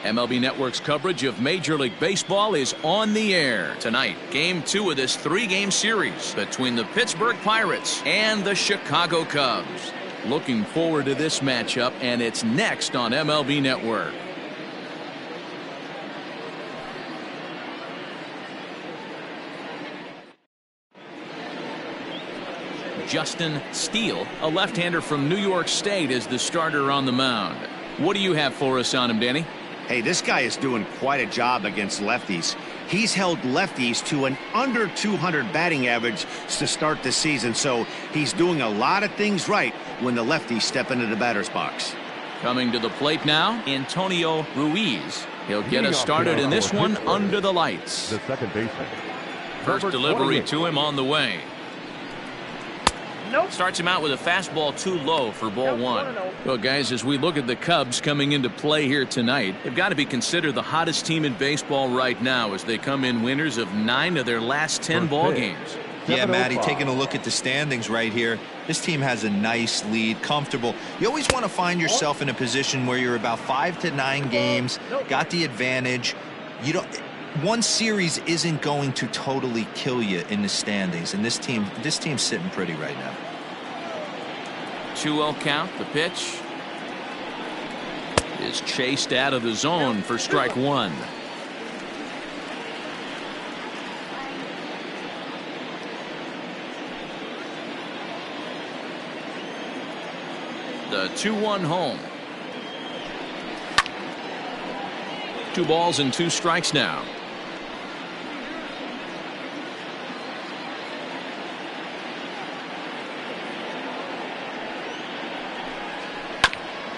MLB Network's coverage of Major League Baseball is on the air tonight. Game 2 of this 3-game series between the Pittsburgh Pirates and the Chicago Cubs. Looking forward to this matchup, and it's next on MLB Network. Justin Steele, a left-hander from New York State, is the starter on the mound. What do you have for us on him, Danny? Hey, this guy is doing quite a job against lefties. He's held lefties to an under 200 batting average to start the season, so he's doing a lot of things right when the lefties step into the batter's box. Coming to the plate now, Antonio Ruiz. He'll get us started in this one under the lights. The second baseman. First delivery to him on the way. Starts him out with a fastball too low for ball 1. Well, guys, as we look at the Cubs coming into play here tonight, they've got to be considered the hottest team in baseball right now as they come in winners of 9 of their last 10 ball games. Yeah, Matty, taking a look at the standings right here, this team has a nice lead, comfortable. You always want to find yourself in a position where you're about 5 to 9 games, got the advantage. You don't. One series isn't going to totally kill you in the standings, and this team's sitting pretty right now. 2-0 count. The pitch is chased out of the zone for strike 1. The 2-1 home. 2 balls and 2 strikes now.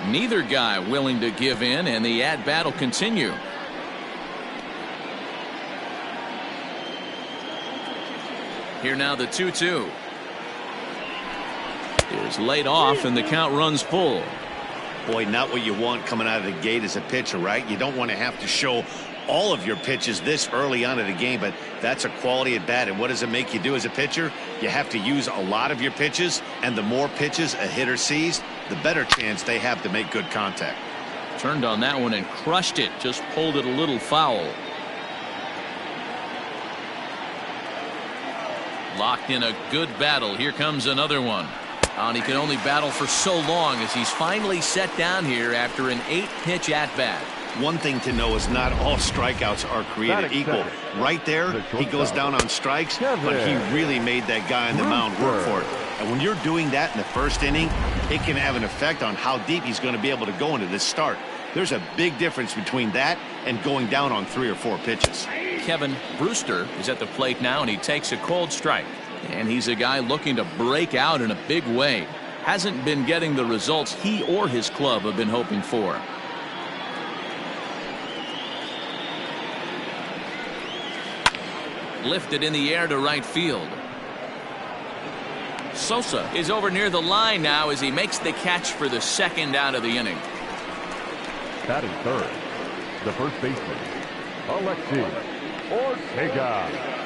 Neither guy willing to give in, and the at-bat will continue. Here now the 2-2 is laid off, and the count runs full. Boy, not what you want coming out of the gate as a pitcher, right? You don't want to have to show all of your pitches this early on in the game, but that's a quality at bat. And what does it make you do as a pitcher? You have to use a lot of your pitches, and the more pitches a hitter sees, the better chance they have to make good contact. Turned on that one and crushed it, just pulled it a little foul. Locked in a good battle. Here comes another one. And he can only battle for so long as he's finally set down here after an 8-pitch at-bat. One thing to know is not all strikeouts are created equal. Right there, he goes down on strikes, but he really made that guy on the mound work for it. And when you're doing that in the first inning, it can have an effect on how deep he's going to be able to go into this start. There's a big difference between that and going down on 3 or 4 pitches. Kevin Brewster is at the plate now, and he takes a cold strike. And he's a guy looking to break out in a big way. Hasn't been getting the results he or his club have been hoping for. Lifted in the air to right field. Sosa is over near the line now as he makes the catch for the second out of the inning. Batting third, the first baseman, Alexi Ortega.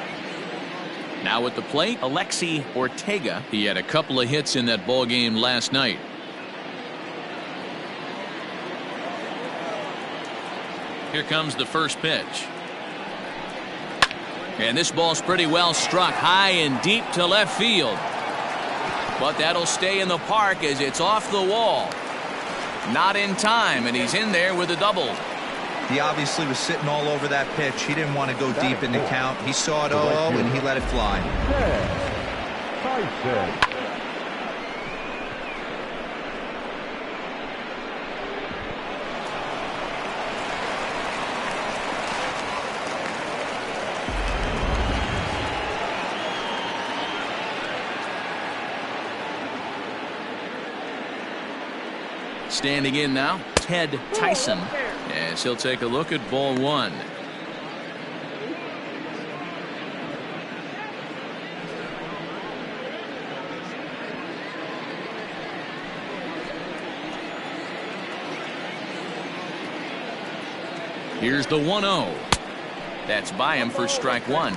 Now at the plate, Alexi Ortega. He had a couple of hits in that ball game last night. Here comes the first pitch. And this ball's pretty well struck high and deep to left field. But that'll stay in the park as it's off the wall. Not in time, and he's in there with a double. He obviously was sitting all over that pitch. He didn't want to go deep in the count. He saw it all, and he let it fly. Standing in now, Ted Tyson, as he'll take a look at ball 1. Here's the 1-0. That's by him for strike 1.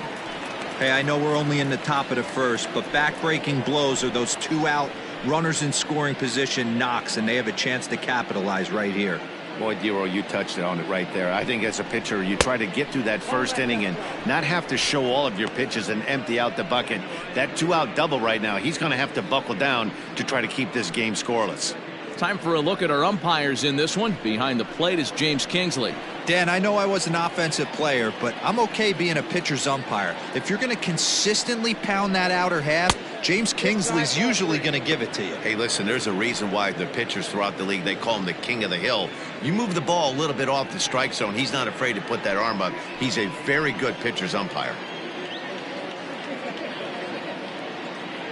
Hey, I know we're only in the top of the first, but back-breaking blows are those 2 out runners in scoring position knocks, and they have a chance to capitalize right here. Boy, Dero, you touched on it right there. I think as a pitcher, you try to get through that first inning and not have to show all of your pitches and empty out the bucket. That 2-out double right now, he's going to have to buckle down to try to keep this game scoreless. Time for a look at our umpires in this one. Behind the plate is James Kingsley. Dan, I know I was an offensive player, but I'm okay being a pitcher's umpire. If you're going to consistently pound that outer half, James Kingsley's usually going to give it to you. Hey, listen, there's a reason why the pitchers throughout the league, they call him the king of the hill. You move the ball a little bit off the strike zone, he's not afraid to put that arm up. He's a very good pitcher's umpire.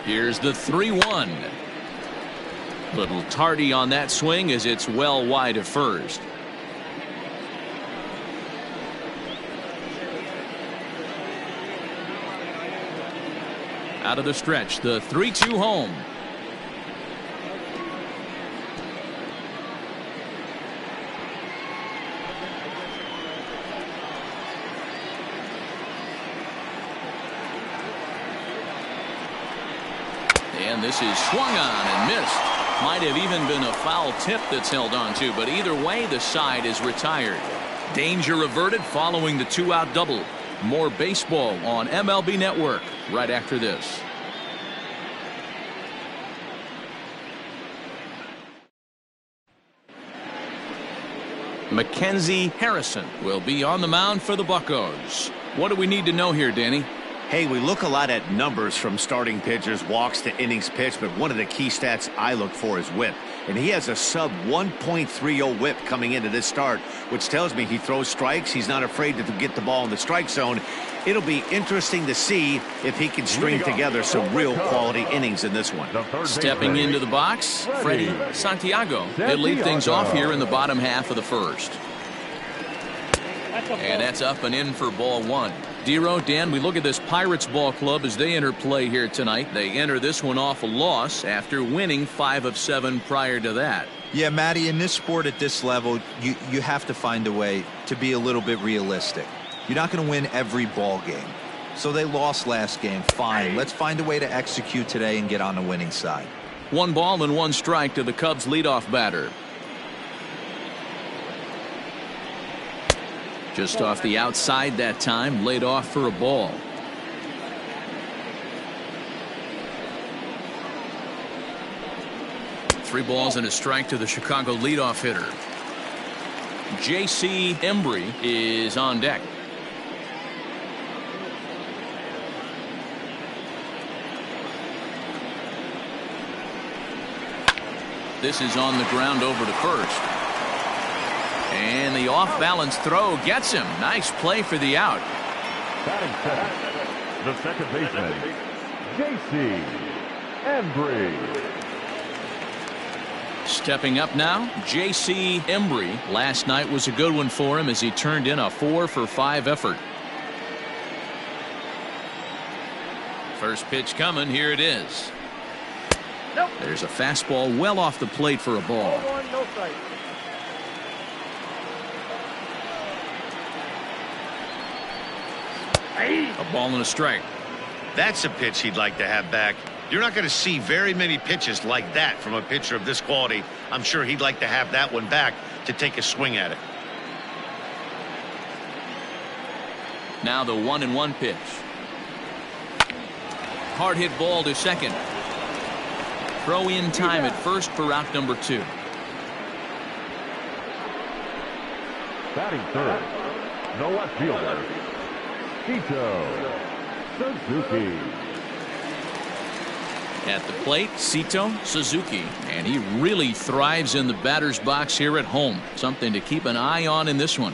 Here's the 3-1. Little tardy on that swing as it's well wide of first. Out of the stretch, the 3-2 home. And this is swung on and missed. Might have even been a foul tip that's held on to, but either way, the side is retired. Danger averted following the 2-out double. More baseball on MLB Network right after this. Mackenzie Harrison will be on the mound for the Buccos. What do we need to know here, Danny? Hey, we look a lot at numbers from starting pitchers, walks to innings pitched, but one of the key stats I look for is whip. And he has a sub 1.30 whip coming into this start, which tells me he throws strikes. He's not afraid to get the ball in the strike zone. It'll be interesting to see if he can string together some real quality innings in this one. Stepping into the box, Freddie Santiago. He'll lead things off here in the bottom half of the first. And that's up and in for ball one. Dero, Dan, we look at this Pirates ball club as they enter play here tonight. They enter this one off a loss after winning 5 of 7 prior to that. Yeah, Matty, in this sport at this level, you have to find a way to be a little bit realistic. You're not going to win every ball game. So they lost last game. Fine. Let's find a way to execute today and get on the winning side. 1 ball and 1 strike to the Cubs leadoff batter. Just off the outside that time, laid off for a ball. Three balls and a strike to the Chicago leadoff hitter. J.C. Embry is on deck. This is on the ground over to first. And the off-balance throw gets him. Nice play for the out. Batting second, the second baseman, J.C. Embry. Stepping up now, J.C. Embry. Last night was a good one for him as he turned in a 4-for-5 effort. First pitch coming. Here it is. There's a fastball well off the plate for a ball. A ball and a strike. That's a pitch he'd like to have back. You're not going to see very many pitches like that from a pitcher of this quality. I'm sure he'd like to have that one back to take a swing at it. Now the 1-1 pitch. Hard hit ball to second. Throw in time at first for out number 2. Batting third, the left fielder, Sito Suzuki. At the plate, Sito Suzuki, and he really thrives in the batter's box here at home. Something to keep an eye on in this one.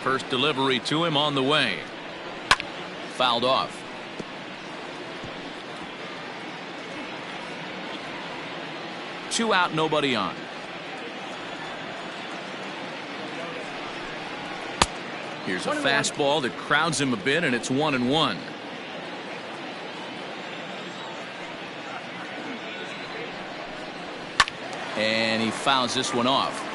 First delivery to him on the way. Fouled off. Two out, nobody on. Here's a fastball that crowds him a bit, and it's 1-1. And he fouls this one off.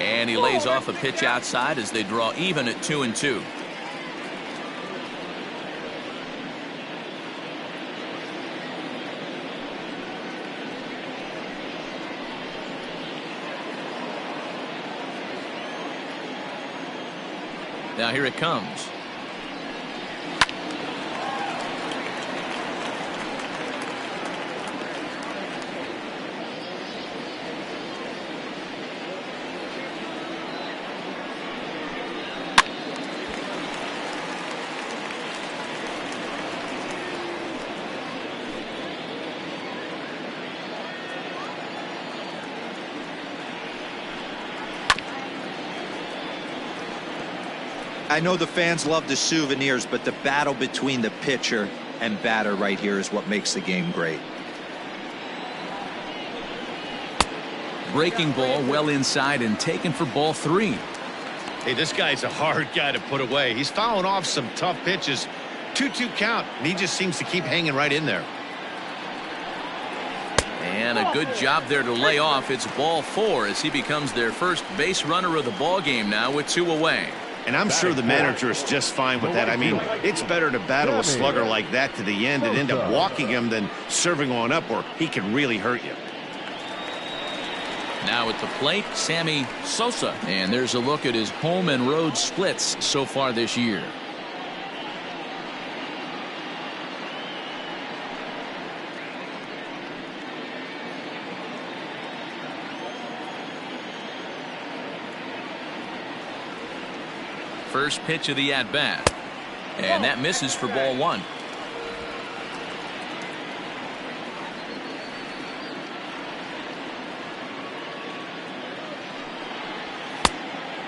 And he lays off a pitch outside as they draw even at 2-2. Now here it comes. I know the fans love the souvenirs, but the battle between the pitcher and batter right here is what makes the game great. Breaking ball well inside and taken for ball 3. Hey, this guy's a hard guy to put away. He's fouling off some tough pitches. 2-2 count, and he just seems to keep hanging right in there. And a good job there to lay off. It's ball 4 as he becomes their first base runner of the ball game now with 2 away. And I'm sure the manager is just fine with that. I mean, it's better to battle a slugger like that to the end and end up walking him than serving on up, or he can really hurt you. Now at the plate, Sammy Sosa. And there's a look at his home and road splits so far this year. First pitch of the at-bat. And that misses for ball 1.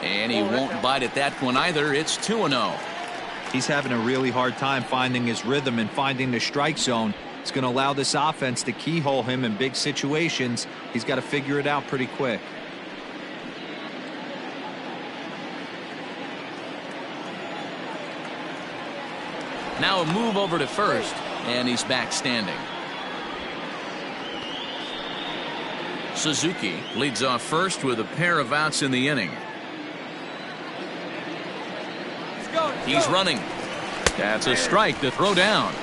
And he won't bite at that one either. It's 2-0. He's having a really hard time finding his rhythm and finding the strike zone. It's going to allow this offense to keyhole him in big situations. He's got to figure it out pretty quick. Now a move over to first, and he's back standing. Suzuki leads off first with a pair of outs in the inning. He's running. That's a strike to throw down.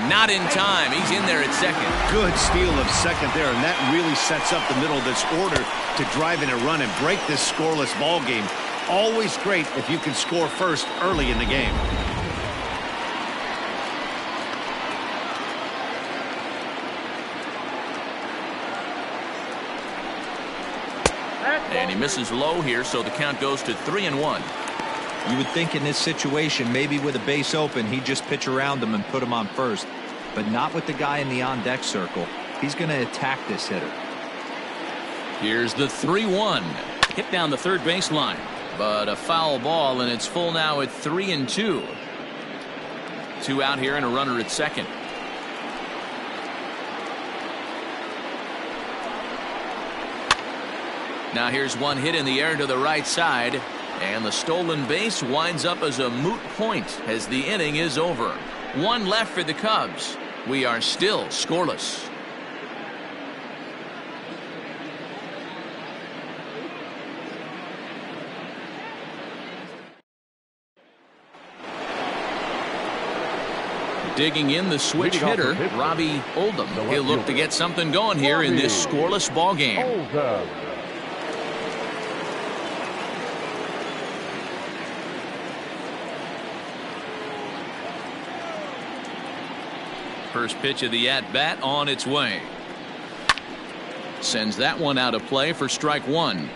Not in time. He's in there at second. Good steal of second there, and that really sets up the middle of this order to drive in a run and break this scoreless ball game. Always great if you can score first early in the game. And he misses low here, so the count goes to 3-1. You would think in this situation, maybe with a base open, he'd just pitch around him and put him on first. But not with the guy in the on-deck circle. He's going to attack this hitter. Here's the 3-1. Hit down the third baseline. But a foul ball, and it's full now at 3-2. 2 out here and a runner at second. Now here's one hit in the air to the right side, and the stolen base winds up as a moot point as the inning is over. 1 left for the Cubs. We are still scoreless. Digging in the switch hitter, Robbie Oldham. He'll look to get something going here in this scoreless ball game. First pitch of the at-bat on its way. Sends that one out of play for strike 1.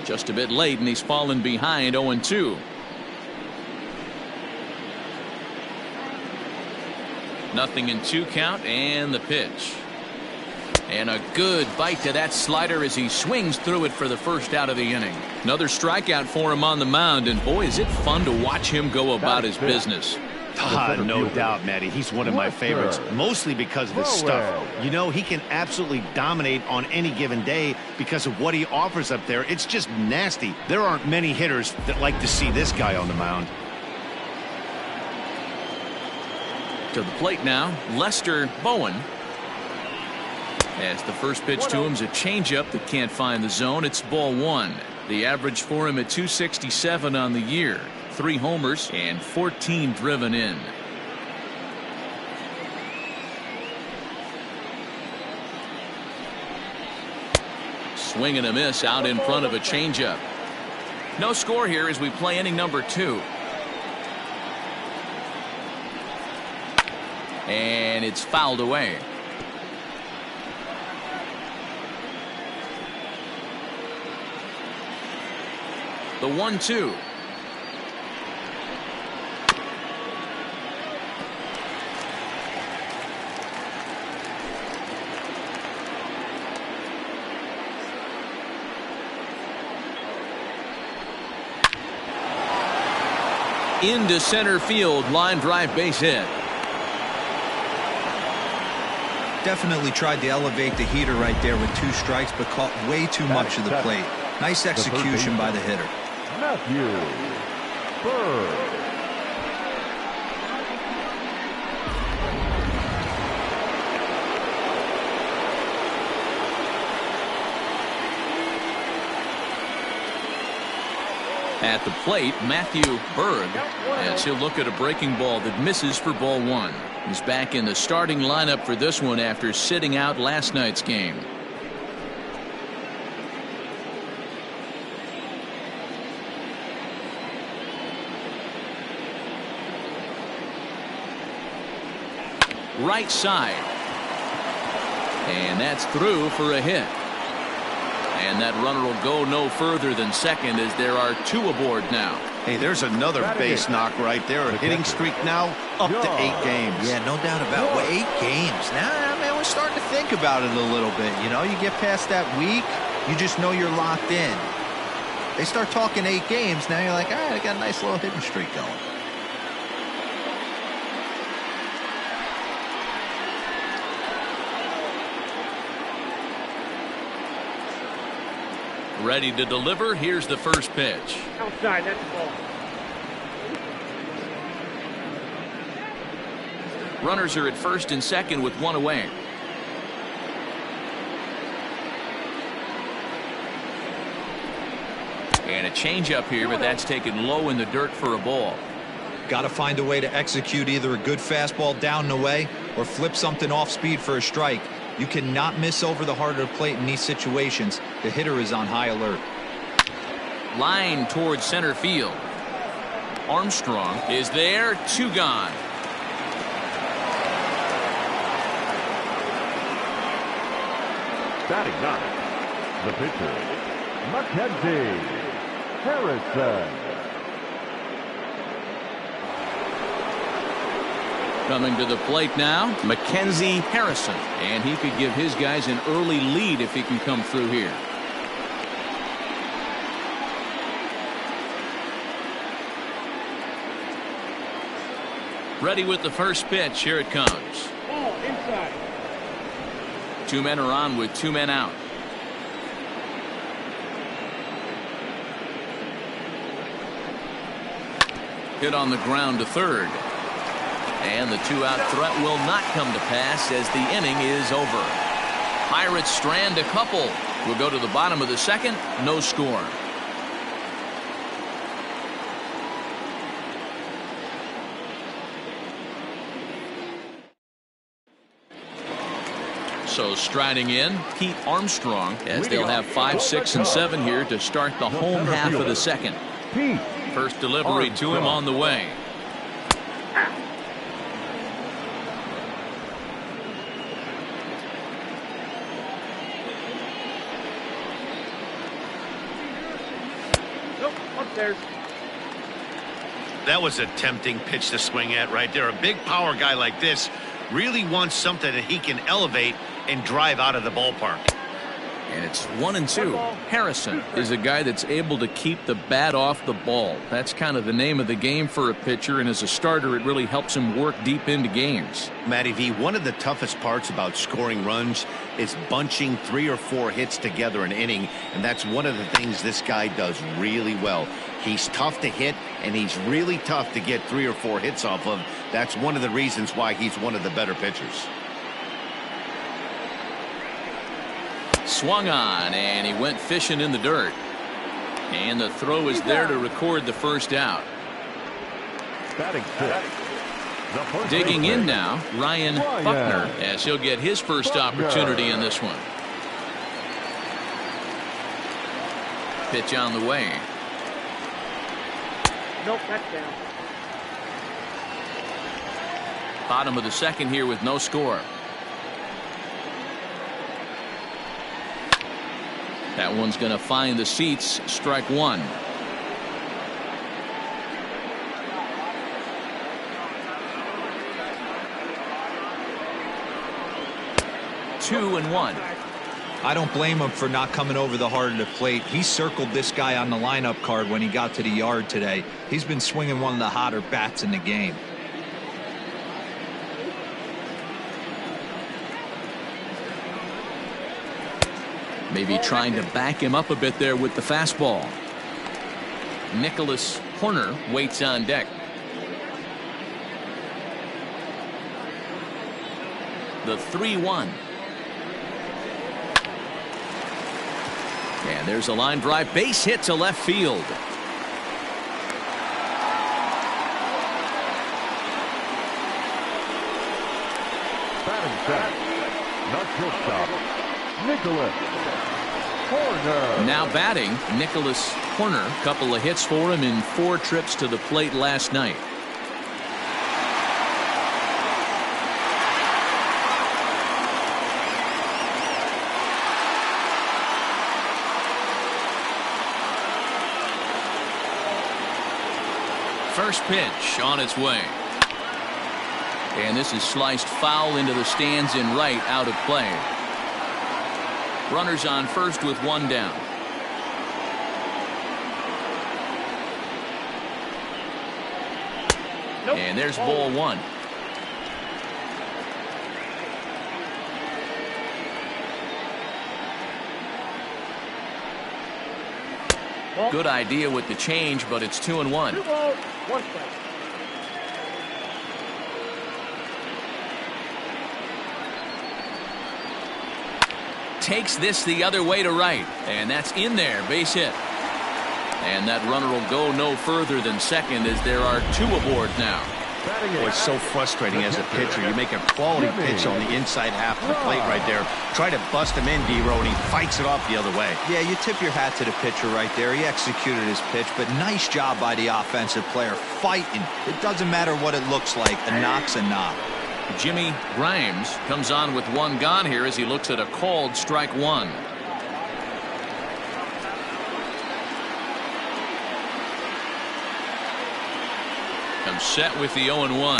Just a bit late, and he's fallen behind 0-2. Nothing in 2 count, and the pitch. And a good bite to that slider as he swings through it for the first out of the inning. Another strikeout for him on the mound, and boy, is it fun to watch him go about his business. No doubt, Matty. He's one of my favorites, mostly because of his stuff. You know, he can absolutely dominate on any given day because of what he offers up there. It's just nasty. There aren't many hitters that like to see this guy on the mound. To the plate now, Lester Bowen. As the first pitch to him is a changeup that can't find the zone. It's ball one. The average for him at 267 on the year. 3 homers and 14 driven in. Swing and a miss out in front of a changeup. No score here as we play inning number 2. And it's fouled away. The 1-2. Into center field, line drive, base hit. Definitely tried to elevate the heater right there with 2 strikes, but caught way too much of the plate. Nice execution by the hitter. Matthew Bird. At the plate, Matthew Bird, as he'll look at a breaking ball that misses for ball 1. He's back in the starting lineup for this one after sitting out last night's game. Right side. And that's through for a hit. And that runner will go no further than second as there are 2 aboard now. Hey, there's another base knock right there. A hitting streak now up to 8 games. Yeah, no doubt about it. 8 games. Now, man, we're starting to think about it a little bit. You know, you get past that week, you just know you're locked in. They start talking 8 games, now you're like, all right, I got a nice little hitting streak going. Ready to deliver. Here's the first pitch. Outside, that's the ball. Runners are at first and second with 1 away. And a changeup here, but that's taken low in the dirt for a ball. Got to find a way to execute either a good fastball down and away or flip something off speed for a strike. You cannot miss over the heart of the plate in these situations. The hitter is on high alert. Line towards center field. Armstrong is there. 2 gone. Batting 9, the pitcher, Mackenzie Harrison. Coming to the plate now, Mackenzie Harrison. And he could give his guys an early lead if he can come through here. Ready with the first pitch. Here it comes. Ball inside. 2 men are on with 2 men out. Hit on the ground to third. And the 2-out threat will not come to pass as the inning is over. Pirates strand a couple. We'll go to the bottom of the second. No score. So striding in, Pete Armstrong, as they'll have 5, 6, and 7 here to start the home half of the second. First delivery to him on the way. That was a tempting pitch to swing at right there. A big power guy like this really wants something that he can elevate and drive out of the ballpark. And it's 1-2. Harrison is a guy that's able to keep the bat off the ball. That's kind of the name of the game for a pitcher, and as a starter it really helps him work deep into games. Matty V, one of the toughest parts about scoring runs is bunching 3 or 4 hits together an inning, and that's one of the things this guy does really well. He's tough to hit, and he's really tough to get 3 or 4 hits off of. That's one of the reasons why he's one of the better pitchers. Swung on, and he went fishing in the dirt. And the throw is there to record the first out. Batting fifth. Digging in now, Ryan Buckner, as he'll get his first opportunity in this one. Pitch on the way. Nope, that's down. Bottom of the second here with no score. That one's going to find the seats. Strike one. Two and one. I don't blame him for not coming over the heart of the plate. He circled this guy on the lineup card when he got to the yard today. He's been swinging one of the hotter bats in the game. Maybe trying to back him up a bit there with the fastball. Nicholas Horner waits on deck. The 3-1. And there's a line drive, base hit to left field. Batting set. Not shortstop. Nicholas Horner. Now batting, Nicholas Horner. Couple of hits for him in 4 trips to the plate last night. First pitch on its way. And this is sliced foul into the stands in right, out of play. Runners on first with one down. Nope. And there's ball one. Good idea with the change, but it's 2-1. 2 balls, 1 strike. Takes this the other way to right, and that's in there, base hit. And that runner will go no further than second as there are 2 aboard now. Boy, it's so frustrating as a pitcher. You make a quality pitch on the inside half of the plate right there. Try to bust him in, D-Row, and he fights it off the other way. Yeah, you tip your hat to the pitcher right there. He executed his pitch, but nice job by the offensive player fighting. It doesn't matter what it looks like. A knock's a knock. Jimmy Grimes comes on with 1 gone here as he looks at a called strike 1. Comes set with the 0-1. I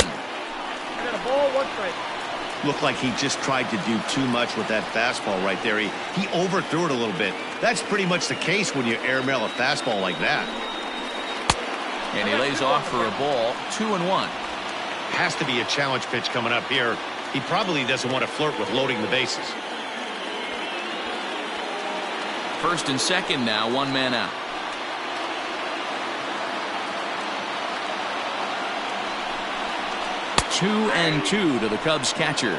got a ball, 1 strike. Looked like he just tried to do too much with that fastball right there. He overthrew it a little bit. That's pretty much the case when you airmail a fastball like that. And he lays off for a ball. 2-1. Has to be a challenge pitch coming up here. He probably doesn't want to flirt with loading the bases. First and second now, 1 man out. Two and 2 to the Cubs catcher.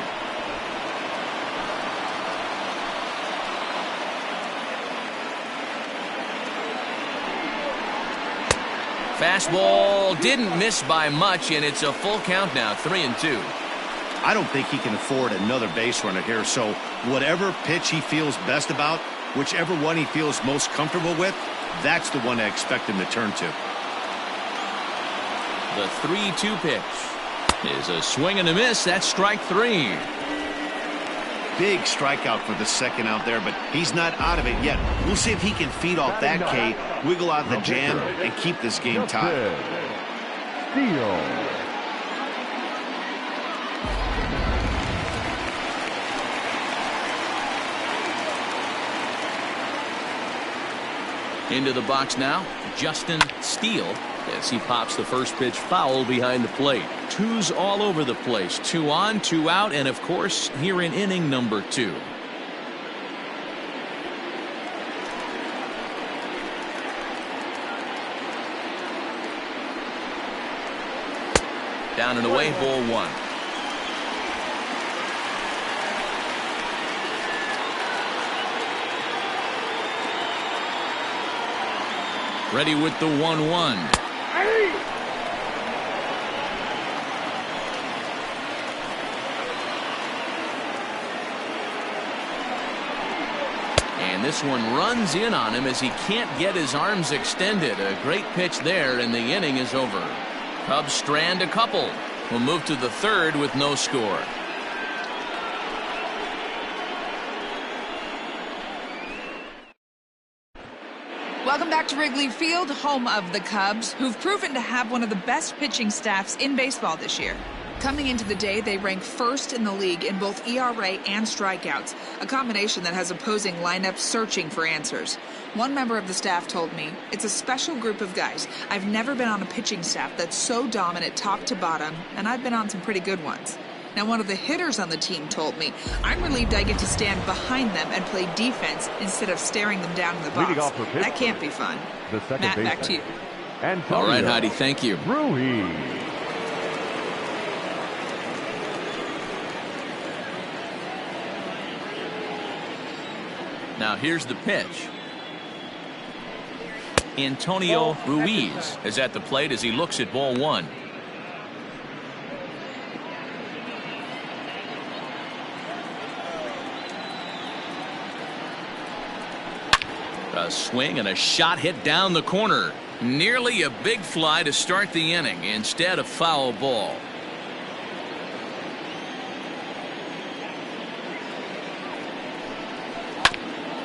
Fastball didn't miss by much, and it's a full count now, 3-2. I don't think he can afford another base runner here, so whatever pitch he feels best about, whichever one he feels most comfortable with, that's the one I expect him to turn to. The 3-2 pitch is a swing and a miss. That's strike 3. Big strikeout for the second out there, but he's not out of it yet. We'll see if he can feed off that K, wiggle out the jam, and keep this game tied. Steal. Into the box now, Justin Steele, as he pops the first pitch foul behind the plate. 2s all over the place. 2 on, 2 out, and of course, here in inning number 2. Down and away, ball one. Ready with the 1-1. And this one runs in on him as he can't get his arms extended. A great pitch there, and the inning is over. Cubs strand a couple. We'll move to the third with no score. Welcome back to Wrigley Field, home of the Cubs, who've proven to have one of the best pitching staffs in baseball this year. Coming into the day, they rank first in the league in both ERA and strikeouts, a combination that has opposing lineups searching for answers. One member of the staff told me, "It's a special group of guys. I've never been on a pitching staff that's so dominant top to bottom, and I've been on some pretty good ones." Now, one of the hitters on the team told me, "I'm relieved I get to stand behind them and play defense instead of staring them down in the box. That can't be fun." Matt, back to you. All right, Heidi, thank you. Ruiz. Now here's the pitch. Antonio Ruiz is at the plate as he looks at ball one. A swing and a shot hit down the corner. Nearly a big fly to start the inning. Instead, a foul ball.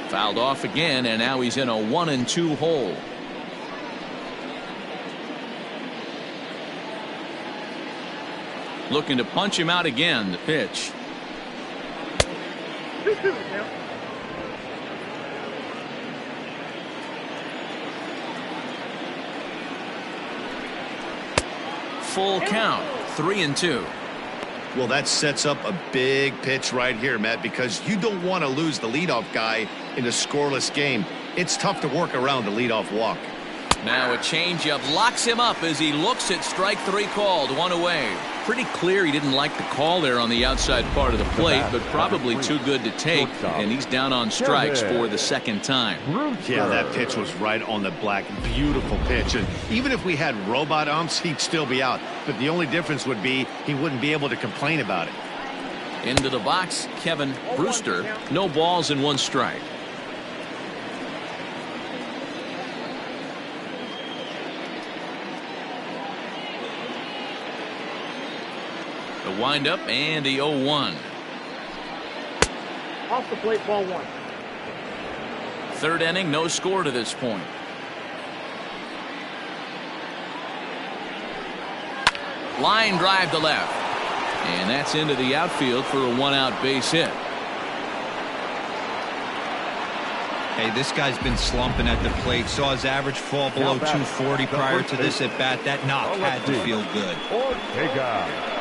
Fouled off again, and now he's in a 1-2 hole. Looking to punch him out again. The pitch. Full count, 3-2. Well, that sets up a big pitch right here, Matt, because you don't want to lose the leadoff guy in a scoreless game. It's tough to work around the leadoff walk. Now a changeup locks him up as he looks at strike three called. One away. Pretty clear he didn't like the call there on the outside part of the plate, but probably too good to take, and he's down on strikes for the second time. Yeah, that pitch was right on the black. Beautiful pitch, and even if we had robot umps, he'd still be out, but the only difference would be he wouldn't be able to complain about it. Into the box, Kevin Brewster. No balls and one strike. The windup and the 0-1. Off the plate, ball one. Third inning, no score to this point. Line drive to left. And that's into the outfield for a one-out base hit. Hey, this guy's been slumping at the plate. Saw his average fall below 240 prior to this at bat. That knock had to feel good. Ortega.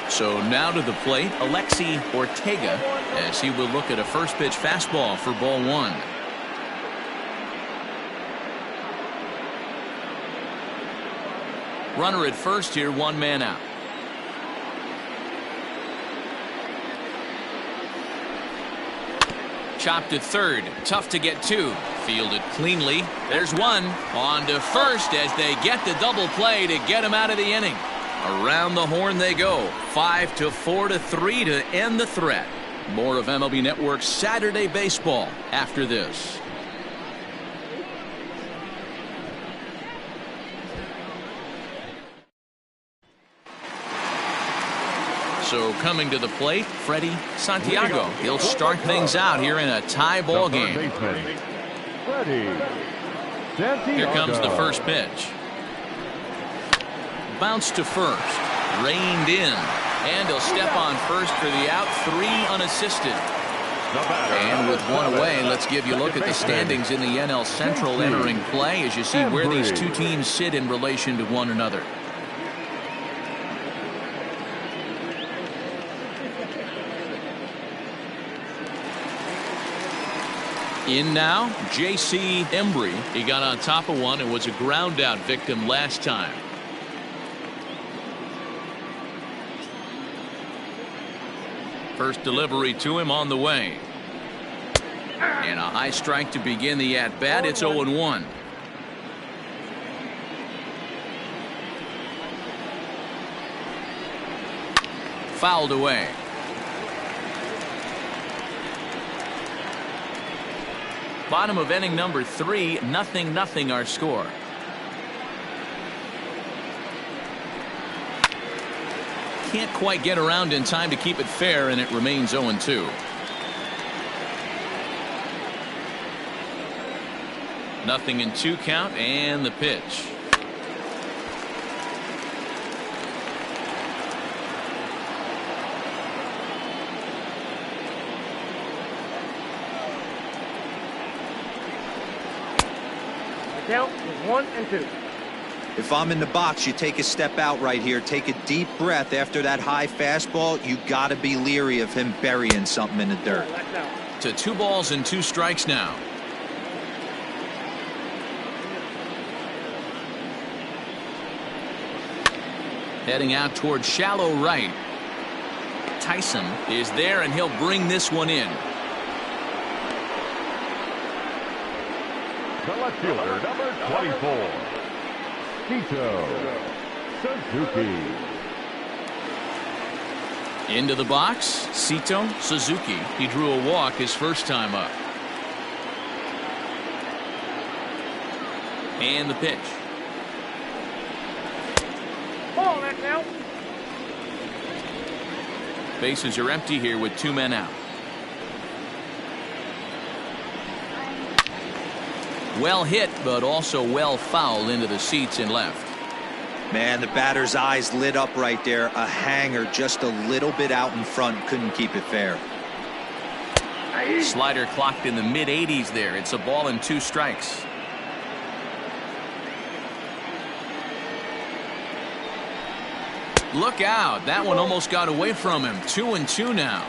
So now to the plate, Alexi Ortega, as he will look at a first pitch fastball for ball one. Runner at first here, one man out. Chopped at third, tough to get to. Fielded cleanly. There's one. On to first as they get the double play to get him out of the inning. Around the horn they go. 5-4-3 to end the threat. More of MLB Network's Saturday Baseball after this. So coming to the plate, Freddie Santiago. He'll start things out here in a tie ball game. Here comes the first pitch. Bounce to first. Reined in. And he'll step on first for the out. 3 unassisted. And with one away, let's give you a look at the standings in the NL Central entering play as you see where these two teams sit in relation to one another. In now, J.C. Embry. He got on top of one and was a ground out victim last time. First delivery to him on the way. And a high strike to begin the at-bat. It's 0-1. Fouled away. Bottom of inning number 3, 0-0 our score. Can't quite get around in time to keep it fair, and it remains 0-2. Nothing in 2 count, and the pitch. The count is 1-2. If I'm in the box, you take a step out right here. Take a deep breath after that high fastball. You got to be leery of him burying something in the dirt. To 2 balls and 2 strikes now. Heading out toward shallow right. Tyson is there, and he'll bring this one in. The left fielder, number 24, Suzuki. Into the box, Suzuki. He drew a walk his first time up. And the pitch. Ball, that's out. Bases are empty here with 2 men out. Well hit, but also well fouled into the seats and left. Man, the batter's eyes lit up right there. A hanger just a little bit out in front. Couldn't keep it fair. Slider clocked in the mid-80s there. It's a ball and 2 strikes. Look out. That one almost got away from him. 2-2 now.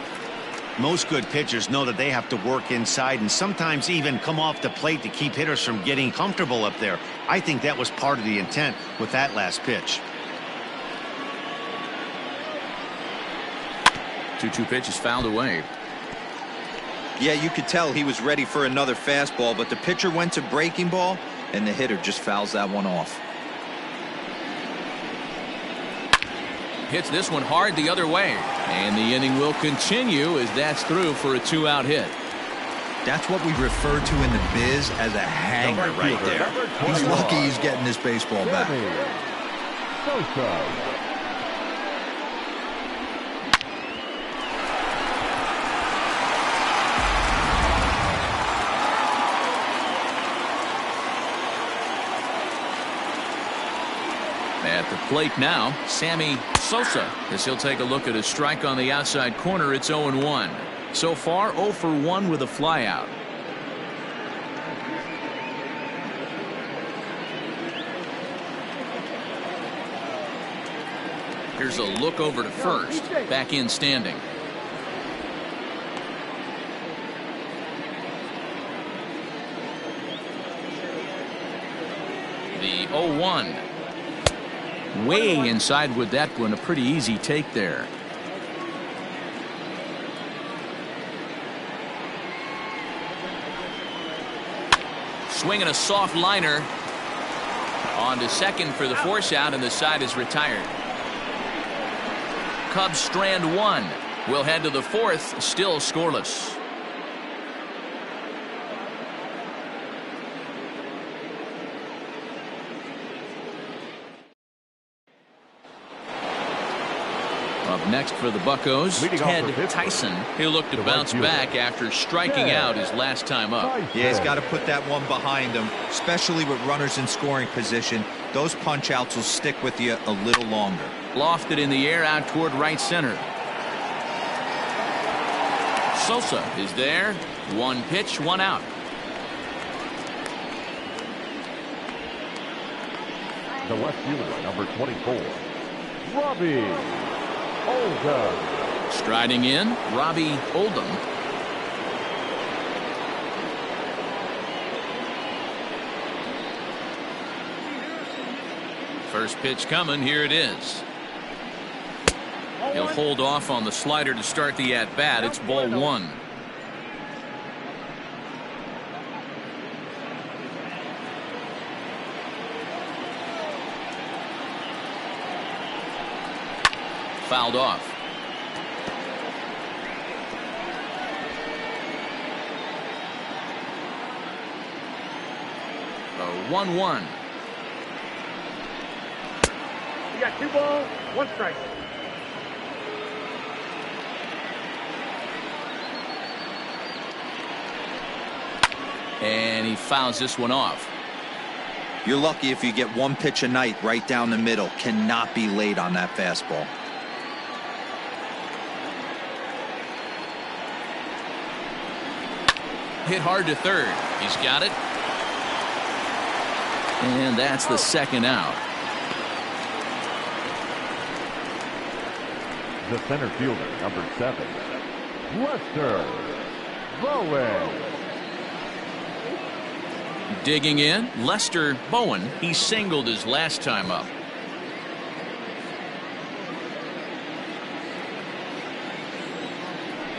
Most good pitchers know that they have to work inside and sometimes even come off the plate to keep hitters from getting comfortable up there. I think that was part of the intent with that last pitch. 2-2 pitch is fouled away. Yeah, you could tell he was ready for another fastball, but the pitcher went to breaking ball, and the hitter just fouls that one off. Hits this one hard the other way, and the inning will continue as that's through for a 2-out hit. That's what we refer to in the biz as a hanger right there. He's lucky he's getting this baseball back. At the plate now, Sammy Sosa, as he'll take a look at a strike on the outside corner. It's 0-1. So far, 0 for 1 with a flyout. Here's a look over to first. Back in standing. The 0-1. Way inside with that one. A pretty easy take there. Swinging a soft liner on to second for the force out, and the side is retired. Cubs strand 1. We'll head to the 4th, still scoreless. Up next for the Buccos, Ted Tyson. He'll look to bounce back after striking out his last time up. Yeah, he's got to put that one behind him, especially with runners in scoring position. Those punch outs will stick with you a little longer. Lofted in the air out toward right center. Sosa is there. 1 pitch, 1 out. The left fielder, number 24, Robbie Oldham. Striding in, Robbie Oldham. First pitch coming. Here it is. He'll hold off on the slider to start the at-bat. It's ball one. Fouled off. A 1-1. You got 2 balls, 1 strike. And he fouls this one off. You're lucky if you get 1 pitch a night right down the middle. Cannot be late on that fastball. Hit hard to third. He's got it. And that's the second out. The center fielder, number 7, Lester Bowen. Digging in, Lester Bowen. He singled his last time up.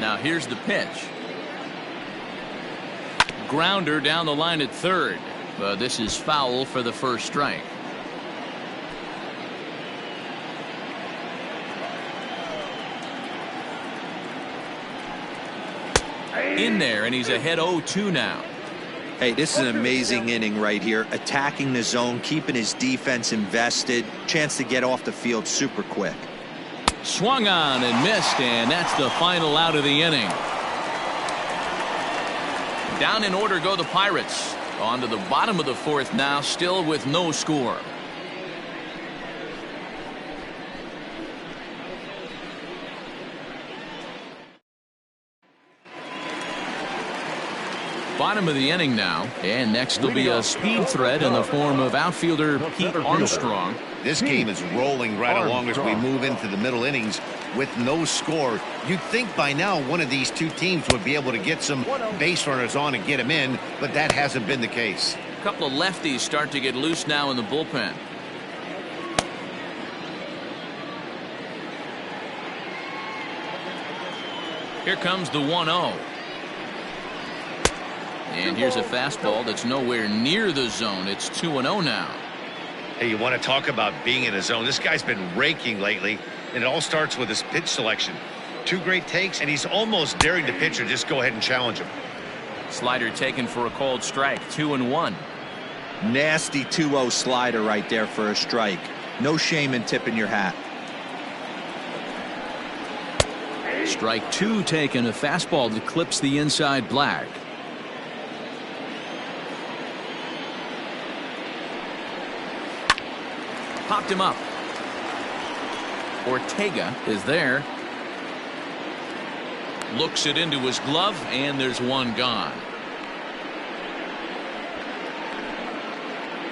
Now here's the pitch. Grounder down the line at third. But this is foul for the first strike. In there, and he's ahead 0-2 now. Hey, this is an amazing inning right here. Attacking the zone, keeping his defense invested. Chance to get off the field super quick. Swung on and missed, and that's the final out of the inning. Down in order go the Pirates. On to the bottom of the 4th now, still with no score. Bottom of the inning now, and next will be a speed threat in the form of outfielder Pete Armstrong. This game is rolling right along as we move into the middle innings with no score. You'd think by now one of these two teams would be able to get some base runners on and get them in, but that hasn't been the case. A couple of lefties start to get loose now in the bullpen. Here comes the 1-0. And here's a fastball that's nowhere near the zone. It's 2-0 now. Hey, you want to talk about being in a zone? This guy's been raking lately, and it all starts with his pitch selection. 2 great takes, and he's almost daring the pitcher just go ahead and challenge him. Slider taken for a called strike. 2-1. Nasty 2-0 slider right there for a strike. No shame in tipping your hat. Strike 2 taken. A fastball that clips the inside black. Popped him up. Ortega is there. Looks it into his glove, and there's one gone.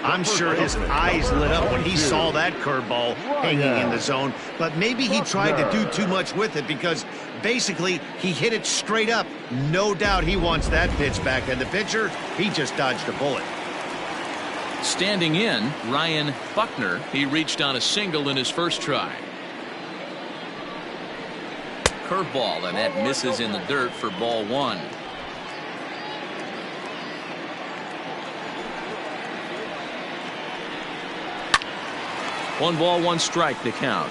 I'm sure his eyes lit up when he saw that curveball hanging in the zone, but maybe he tried to do too much with it because basically he hit it straight up. No doubt he wants that pitch back, and the pitcher, he just dodged a bullet. Standing in, Ryan Buckner. He reached on a single in his first try. Curveball, and that misses in the dirt for ball 1. One ball, one strike to count.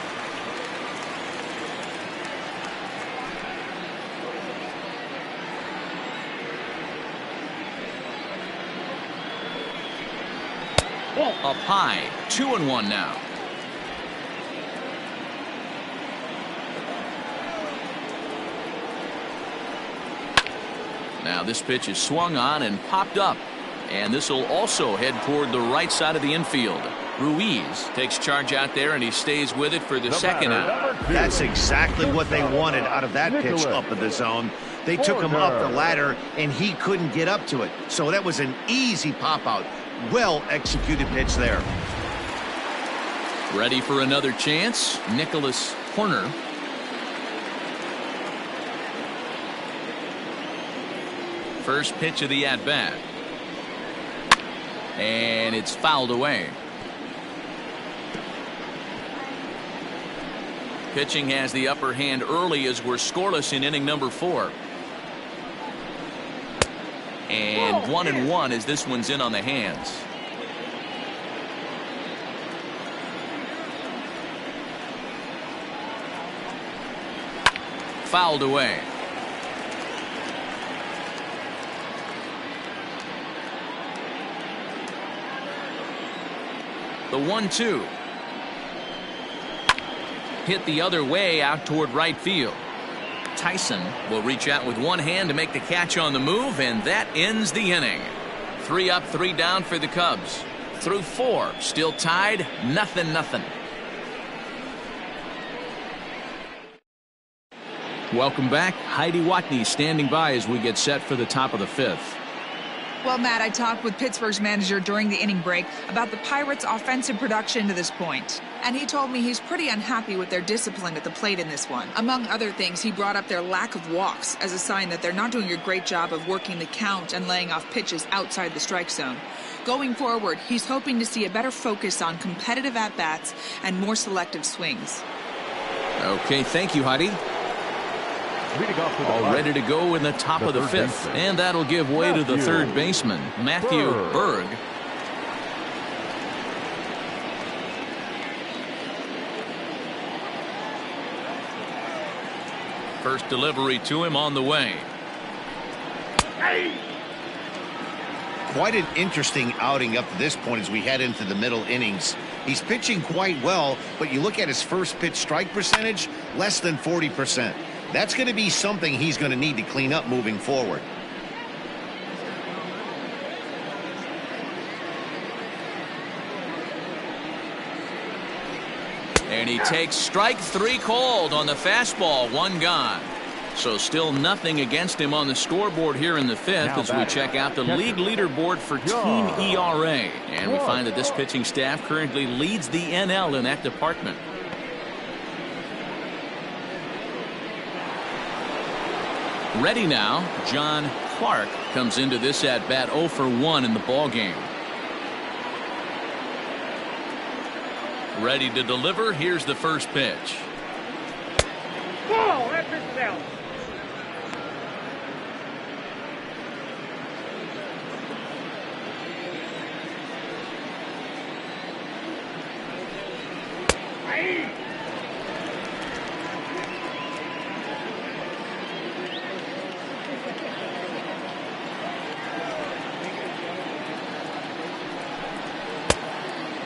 Up high, 2-1 now. Now this pitch is swung on and popped up, and this will also head toward the right side of the infield. Ruiz takes charge out there, and he stays with it for the second out. That's exactly what they wanted out of that pitch up in the zone. They took him up the ladder, and he couldn't get up to it. So that was an easy pop out. Well executed pitch there. Ready for another chance. Nicholas Horner. First pitch of the at-bat. And it's fouled away. Pitching has the upper hand early as we're scoreless in inning number 4. And 1-1 as this one's in on the hands. Fouled away. The 1-2. Hit the other way out toward right field. Tyson will reach out with one hand to make the catch on the move, and that ends the inning. 3 up, 3 down for the Cubs. Through 4, still tied, 0-0. Welcome back. Heidi Watney standing by as we get set for the top of the 5th. Well, Matt, I talked with Pittsburgh's manager during the inning break about the Pirates' offensive production to this point. And he told me he's pretty unhappy with their discipline at the plate in this one. Among other things, he brought up their lack of walks as a sign that they're not doing a great job of working the count and laying off pitches outside the strike zone. Going forward, he's hoping to see a better focus on competitive at-bats and more selective swings. Okay, thank you, Heidi. All ready to go in the top of the 5th. And that'll give way to the third baseman, Matthew Berg. First delivery to him on the way. Quite an interesting outing up to this point as we head into the middle innings. He's pitching quite well, but you look at his first pitch strike percentage, less than 40%. That's going to be something he's going to need to clean up moving forward. And he takes strike 3 called on the fastball, 1 gone. So still nothing against him on the scoreboard here in the 5th as we check out the league leaderboard for team ERA. And we find that this pitching staff currently leads the NL in that department. Ready now, John Clark comes into this at bat 0 for 1 in the ball game. Ready to deliver. Here's the first pitch. Ball, that pitch is out.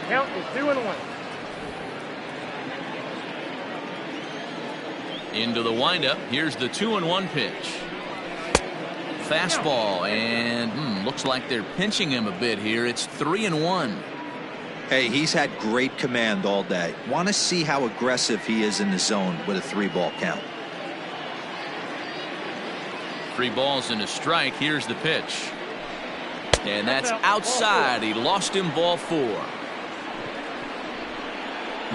Count is 2-1. Into the windup. Here's the 2-1 pitch. Fastball, and looks like they're pinching him a bit here. It's 3-1. Hey, he's had great command all day. Want to see how aggressive he is in the zone with a 3-ball count. 3 balls and a strike. Here's the pitch. And that's outside. He lost him, ball 4.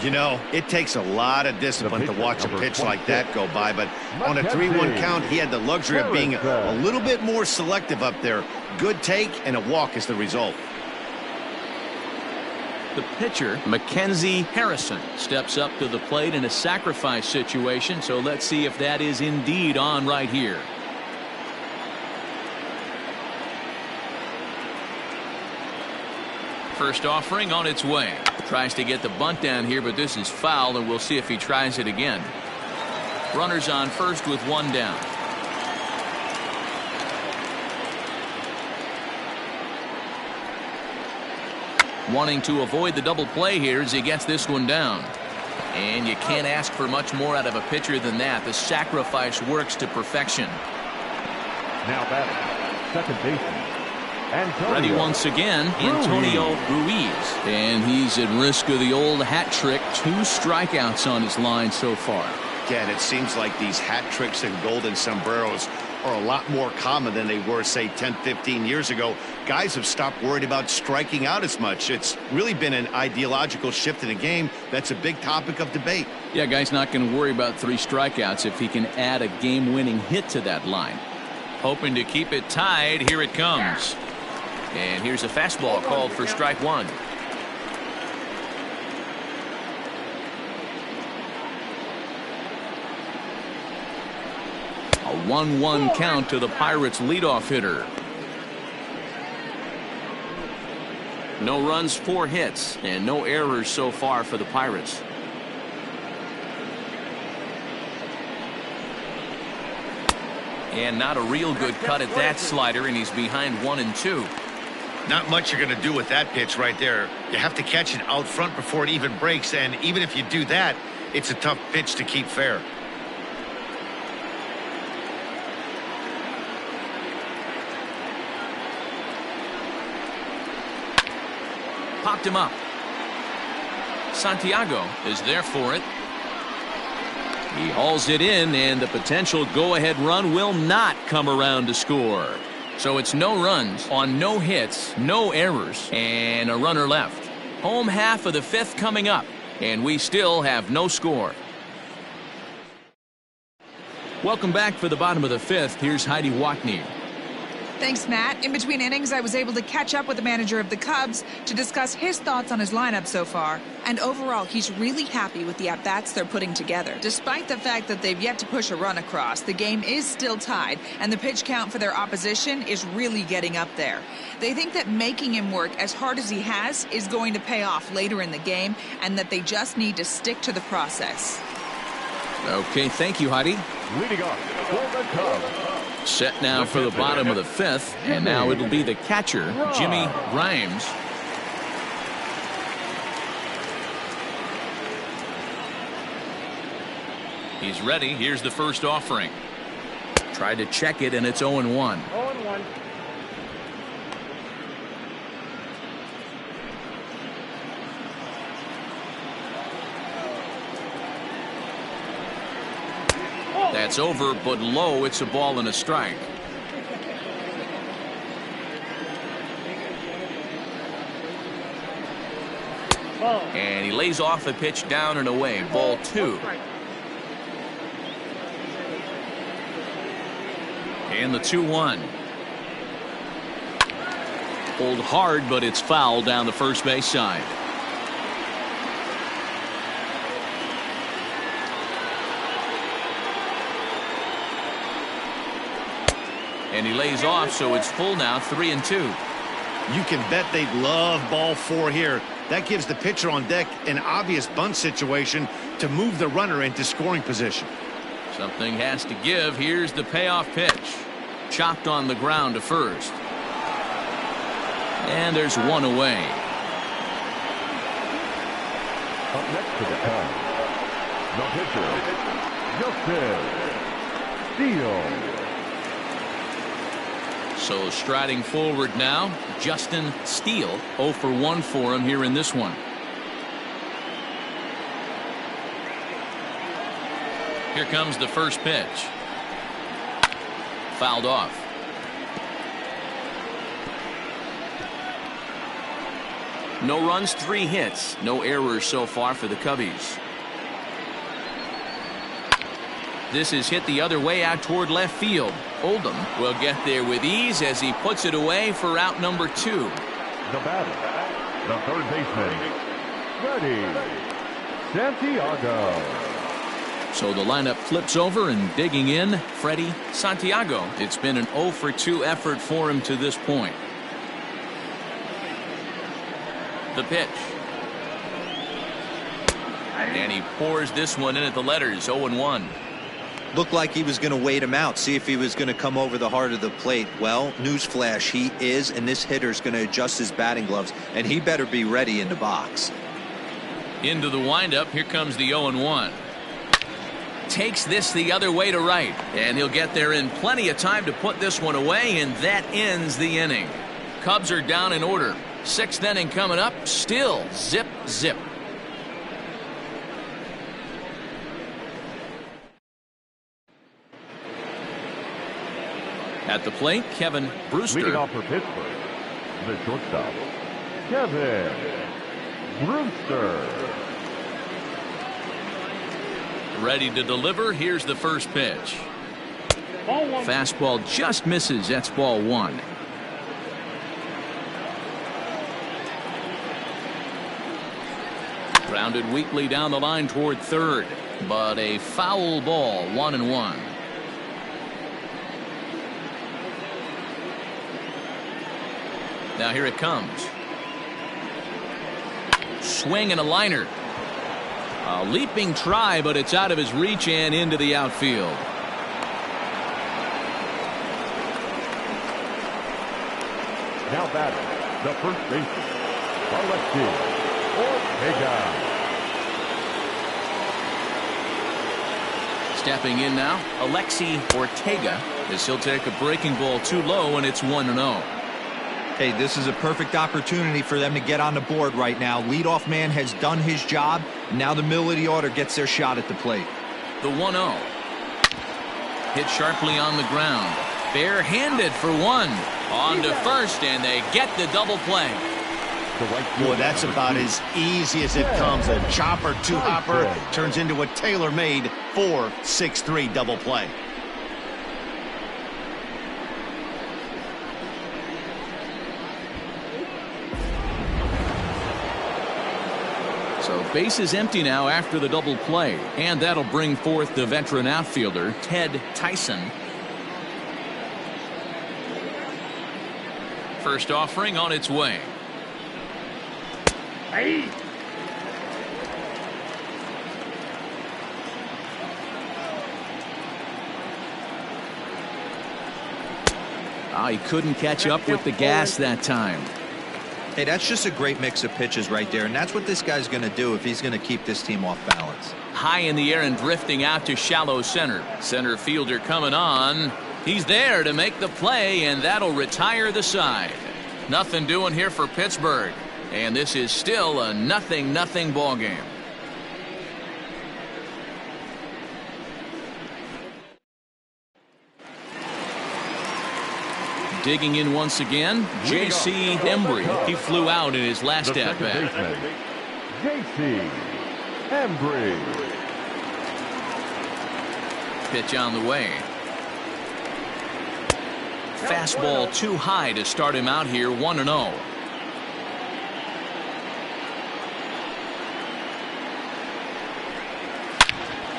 You know, it takes a lot of discipline to watch a pitch like that go by, but on a 3-1 count, he had the luxury of being a little bit more selective up there. Good take and a walk is the result. The pitcher, Mackenzie Harrison, steps up to the plate in a sacrifice situation, so let's see if that is indeed on right here. First offering on its way. Tries to get the bunt down here, but this is foul, and we'll see if he tries it again. Runners on first with 1 down. Wanting to avoid the double play here as he gets this one down. And you can't ask for much more out of a pitcher than that. The sacrifice works to perfection. Now batting, second baseman. Ready once again, Antonio Ruiz. And he's at risk of the old hat trick. 2 strikeouts on his line so far. Again, it seems like these hat tricks and golden sombreros are a lot more common than they were, say, 10, 15 years ago. Guys have stopped worried about striking out as much. It's really been an ideological shift in the game. That's a big topic of debate. Yeah, guy's not going to worry about 3 strikeouts if he can add a game-winning hit to that line. Hoping to keep it tied. Here it comes. And here's a fastball called for strike 1. 1-1 count to the Pirates leadoff hitter. No runs, 4 hits, and no errors so far for the Pirates. And not a real good cut at that slider, and he's behind 1-2. Not much you're going to do with that pitch right there. You have to catch it out front before it even breaks, and even if you do that, it's a tough pitch to keep fair. Popped him up. Santiago is there for it. He hauls it in, and the potential go-ahead run will not come around to score. So it's no runs on no hits, no errors, and a runner left. Home half of the 5th coming up, and we still have no score. Welcome back for the bottom of the 5th. Here's Heidi Wackney. Thanks, Matt. In between innings, I was able to catch up with the manager of the Cubs to discuss his thoughts on his lineup so far. And overall, he's really happy with the at-bats they're putting together. Despite the fact that they've yet to push a run across, the game is still tied, and the pitch count for their opposition is really getting up there. They think that making him work as hard as he has is going to pay off later in the game, and that they just need to stick to the process. Okay, thank you, Heidi. Leading off for the Cubs. Set now for the bottom of the 5th, and now it'll be the catcher, Jimmy Grimes. He's ready. Here's the first offering. Tried to check it, and it's 0-1. 0-1. That's over, but low. It's a ball and a strike. And he lays off the pitch down and away. Ball 2. And the 2-1. Pulled hard, but it's foul down the first base side. And he lays off, so it's full now, 3-2. You can bet they'd love ball 4 here. That gives the pitcher on deck an obvious bunt situation to move the runner into scoring position. Something has to give. Here's the payoff pitch. Chopped on the ground to first. And there's one away. Up next to the Cubs, the pitcher, Justin Steele. So striding forward now, Justin Steele. 0 for 1 for him here in this one. Here comes the first pitch. Fouled off. No runs, 3 hits. No errors so far for the Cubbies. This is hit the other way out toward left field. Oldham will get there with ease as he puts it away for out number 2. The batter, the third baseman, Freddie Santiago. So the lineup flips over, and digging in, Freddie Santiago. It's been an 0 for 2 effort for him to this point. The pitch. And he pours this one in at the letters, 0-1. Looked like he was going to wait him out, see if he was going to come over the heart of the plate. Well, newsflash, he is, and this hitter's going to adjust his batting gloves, and he better be ready in the box. Into the windup, here comes the 0-1. Takes this the other way to right, and he'll get there in plenty of time to put this one away, and that ends the inning. Cubs are down in order. 6th inning coming up, still zip, zip. At the plate, Kevin Brewster. Leading off for Pittsburgh, the shortstop, Kevin Brewster. Ready to deliver. Here's the first pitch. Ball 1. Fastball just misses. That's ball 1. Grounded weakly down the line toward third, but a foul ball, 1-1. Now here it comes. Swing and a liner. A leaping try, but it's out of his reach and into the outfield. Now batting, the first baseman, Alexi Ortega. Stepping in now, Alexi Ortega, as he'll take a breaking ball too low, and it's 1-0. Hey, this is a perfect opportunity for them to get on the board right now. Leadoff man has done his job. Now the middle of the order gets their shot at the plate. The 1-0. Hit sharply on the ground. Barehanded for one. On to first, and they get the double play. Boy, that's about as easy as it comes. A chopper, two-hopper turns into a tailor-made 4-6-3 double play. So base is empty now after the double play, and that'll bring forth the veteran outfielder, Ted Tyson. First offering on its way. Hey. He couldn't catch up with the gas that time. Hey, that's just a great mix of pitches right there, and that's what this guy's going to do if he's going to keep this team off balance. High in the air and drifting out to shallow center. Center fielder coming on. He's there to make the play, and that'll retire the side. Nothing doing here for Pittsburgh, and this is still a 0-0 ball game. Digging in once again, J.C. Embry. He flew out in his last at-bat. J.C. Embry. Pitch on the way. Fastball too high to start him out here, 1-0.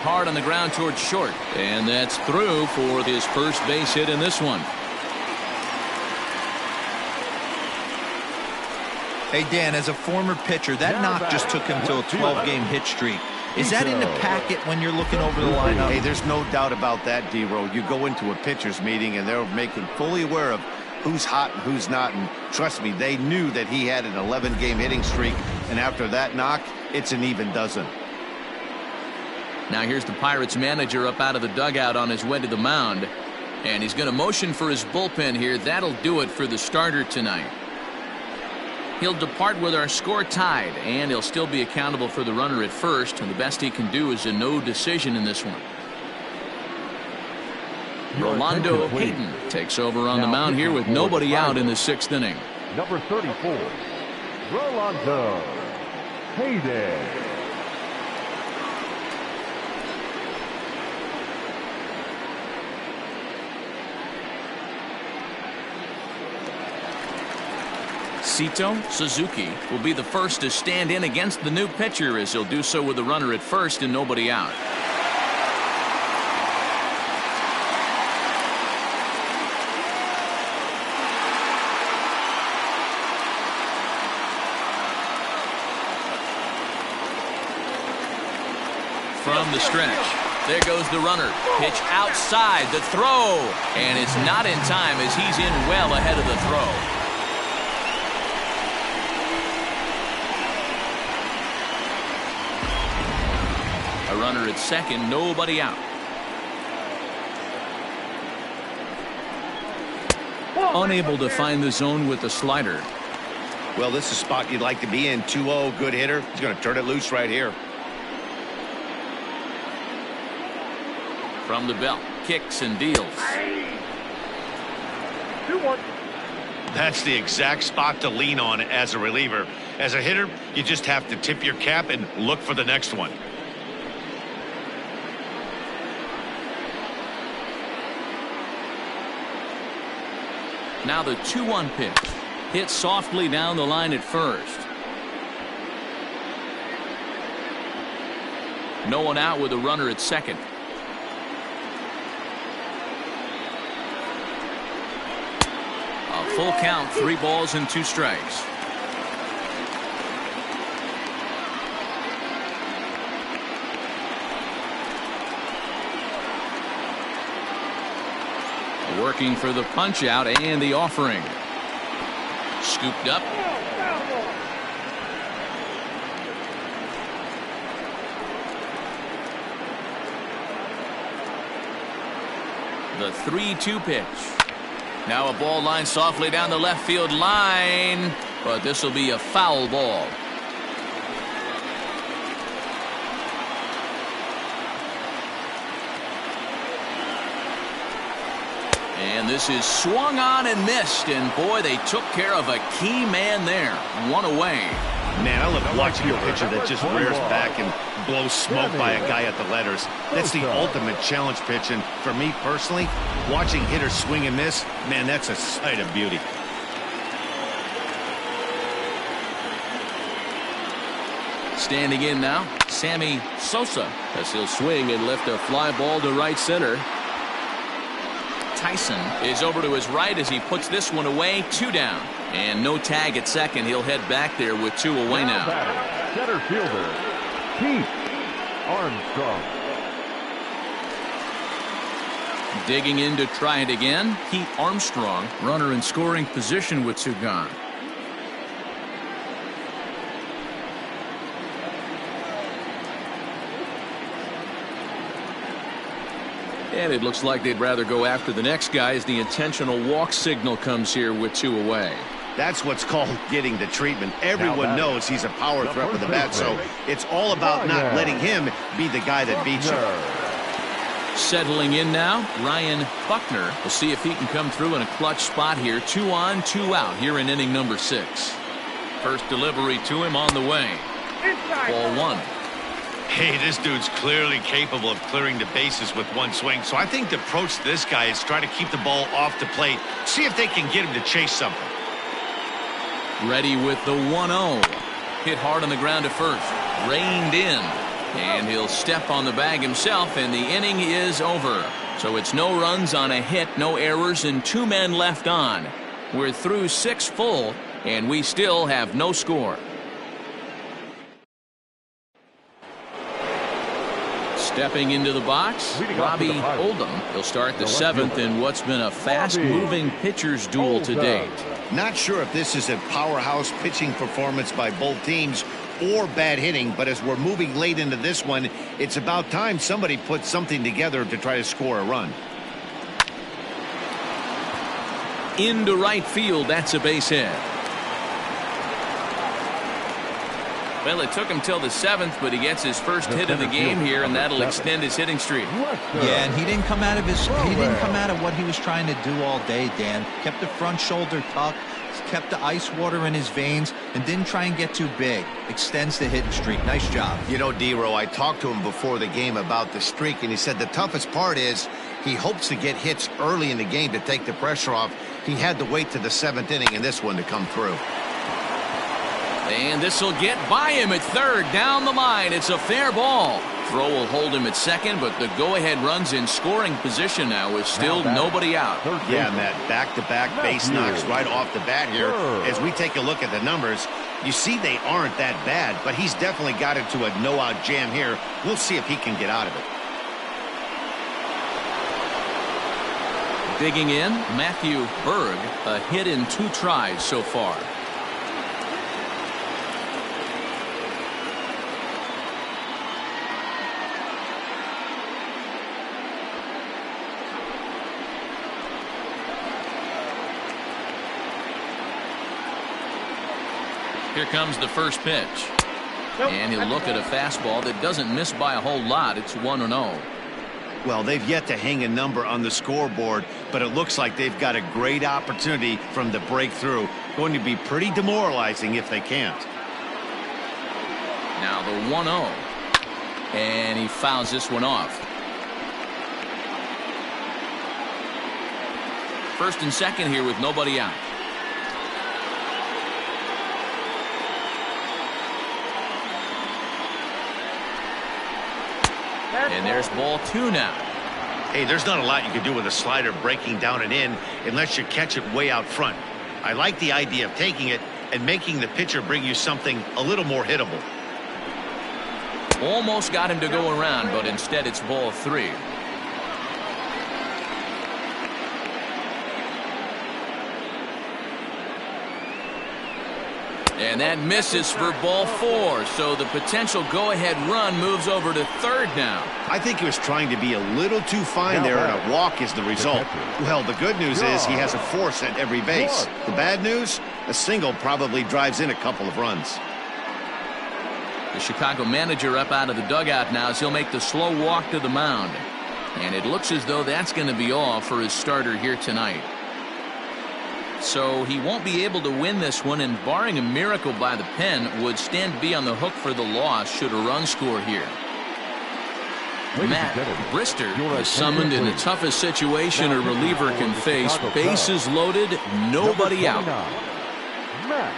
Hard on the ground towards short, and that's through for his first base hit in this one. Hey, Dan, as a former pitcher, that knock just took him to a 12-game hit streak. Is that in the packet when you're looking over the lineup? Hey, there's no doubt about that, D-Row. You go into a pitcher's meeting, and they're making fully aware of who's hot and who's not. And trust me, they knew that he had an 11-game hitting streak. And after that knock, it's an even dozen. Now here's the Pirates manager up out of the dugout on his way to the mound. And he's going to motion for his bullpen here. That'll do it for the starter tonight. He'll depart with our score tied, and he'll still be accountable for the runner at first, and the best he can do is a no decision in this one. Rolando Hayden takes over on the mound here with nobody out in the 6th inning. Number 34, Rolando Hayden. Sito Suzuki will be the first to stand in against the new pitcher, as he'll do so with the runner at first and nobody out. From the stretch, there goes the runner. Pitch outside, the throw, and it's not in time as he's in well ahead of the throw. A runner at second, nobody out. Unable to find the zone with the slider. Well, this is a spot you'd like to be in. 2-0, good hitter. He's going to turn it loose right here. From the belt, kicks and deals. 2-1. That's the exact spot to lean on as a reliever. As a hitter, you just have to tip your cap and look for the next one. Now the 2-1 pitch. Hit softly down the line at first. No one out with a runner at second. A Full count, 3 balls and 2 strikes. Working for the punch out and the offering. Scooped up. The 3-2 pitch. Now a ball line softly down the left field line, but this will be a foul ball. And this is swung on and missed, and boy, they took care of a key man there. 1 away. Man, I love watching a pitcher that just rears back and blows smoke by a guy at the letters. That's the ultimate challenge pitch, and for me personally, watching hitters swing and miss, man, that's a sight of beauty. Standing in now, Sammy Sosa, as he'll swing and lift a fly ball to right center. Tyson is over to his right as he puts this one away. 2 down. And no tag at second. He'll head back there with 2 away now. Center fielder, Pete Armstrong. Digging in to try it again, Pete Armstrong, runner in scoring position with 2 gone. And it looks like they'd rather go after the next guy as the intentional walk signal comes here with 2 away. That's what's called getting the treatment. Everyone knows he's a power threat with the bat, so it's all about not letting him be the guy that beats you. Settling in now, Ryan Buckner. We'll see if he can come through in a clutch spot here. 2 on, 2 out here in inning number 6. First delivery to him on the way. Ball 1. Hey, this dude's clearly capable of clearing the bases with 1 swing, so I think the approach to this guy is try to keep the ball off the plate, see if they can get him to chase something. Ready with the 1-0. Hit hard on the ground to first. Reined in. And he'll step on the bag himself, and the inning is over. So it's no runs on a hit, no errors, and 2 men left on. We're through 6 full, and we still have no score. Stepping into the box, Robbie Oldham. He'll start the 7th in what's been a fast-moving pitcher's duel to date. Not sure if this is a powerhouse pitching performance by both teams or bad hitting, but as we're moving late into this one, it's about time somebody puts something together to try to score a run. Into right field, that's a base hit. Well, it took him till the 7th, but he gets his first hit of the game here, and that'll extend his hitting streak. Yeah, and he didn't come out of what he was trying to do all day, Dan. Kept the front shoulder tucked, kept the ice water in his veins, and didn't try and get too big. Extends the hitting streak. Nice job. You know, D-Row, I talked to him before the game about the streak, and he said the toughest part is he hopes to get hits early in the game to take the pressure off. He had to wait to the 7th inning in this one to come through. And this will get by him at third. Down the line. It's a fair ball. Throw will hold him at second, but the go-ahead runs in scoring position now with still nobody out. Yeah, Matt, back-to-back base knocks right off the bat here. As we take a look at the numbers, you see they aren't that bad, but he's definitely got into a no-out jam here. We'll see if he can get out of it. Digging in, Matthew Berg, a hit in 2 tries so far. Here comes the first pitch. And he'll look at a fastball that doesn't miss by a whole lot. It's 1-0. Well, they've yet to hang a number on the scoreboard, but it looks like they've got a great opportunity from the breakthrough. Going to be pretty demoralizing if they can't. Now the 1-0. And he fouls this one off. First and second here with nobody out. And there's ball 2 now. Hey, there's not a lot you can do with a slider breaking down and in unless you catch it way out front. I like the idea of taking it and making the pitcher bring you something a little more hittable. Almost got him to go around, but instead it's ball 3. And that misses for ball 4, so the potential go-ahead run moves over to third now. I think he was trying to be a little too fine there, and a walk is the result. Well, the good news is he has a force at every base. The bad news, a single probably drives in a couple of runs. The Chicago manager up out of the dugout now as he'll make the slow walk to the mound. And it looks as though that's going to be all for his starter here tonight. So he won't be able to win this one, and barring a miracle by the pen, would stand to be on the hook for the loss should a run score here. Matt Brister is summoned in the toughest situation a reliever can face. Bases loaded, nobody out. Matt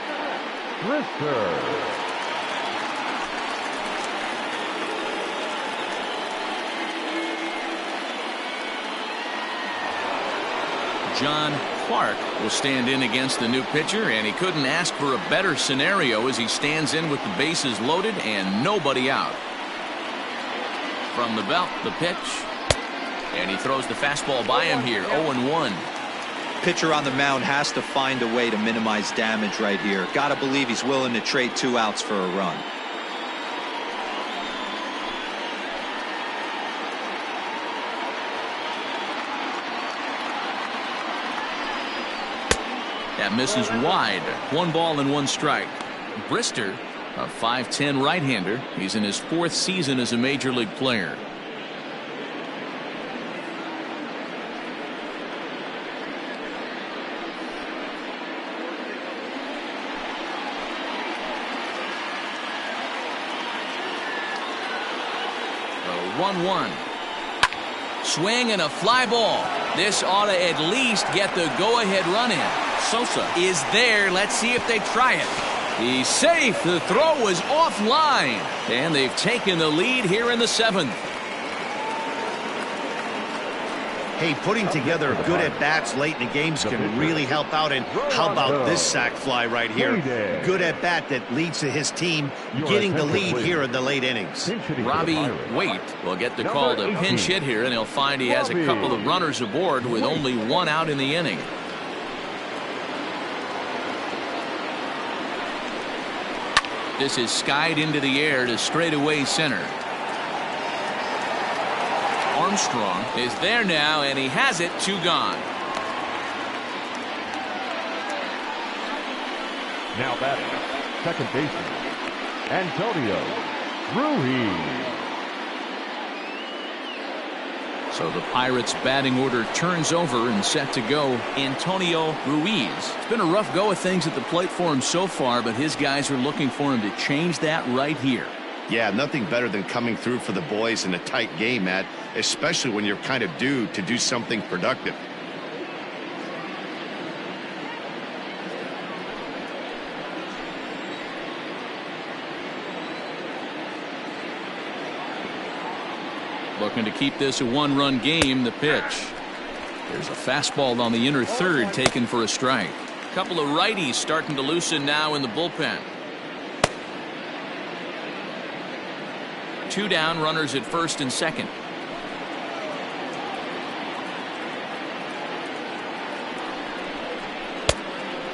Brister. John Clark will stand in against the new pitcher, and he couldn't ask for a better scenario as he stands in with the bases loaded and nobody out. From the belt, the pitch, and he throws the fastball by him here. 0-1. Pitcher on the mound has to find a way to minimize damage right here. Gotta believe he's willing to trade 2 outs for a run. That misses wide. 1 ball and 1 strike. Brister, a 5'10" right-hander. He's in his 4th season as a major league player. The 1-1. Swing and a fly ball. This ought to at least get the go-ahead run in. Sosa is there. Let's see if they try it. He's safe. The throw was offline. And they've taken the lead here in the 7th. Hey, putting together good at-bats late in the games can really help out. And how about this sac fly right here? Good at-bat that leads to his team getting the lead here in the late innings. Robbie Waite will get the call to pinch hit here, and he'll find he has a couple of runners aboard with only 1 out in the inning. This is skied into the air to straightaway center. Armstrong is there now, and he has it. 2 gone. Now batting, second baseman, Antonio Ruiz. So the Pirates batting order turns over and set to go. Antonio Ruiz. It's been a rough go of things at the plate for him so far, but his guys are looking for him to change that right here. Yeah, nothing better than coming through for the boys in a tight game, Matt, especially when you're kind of due to do something productive. Looking to keep this a 1-run game. The pitch. There's a fastball on the inner third taken for a strike. A couple of righties starting to loosen now in the bullpen. 2 down, runners at first and second.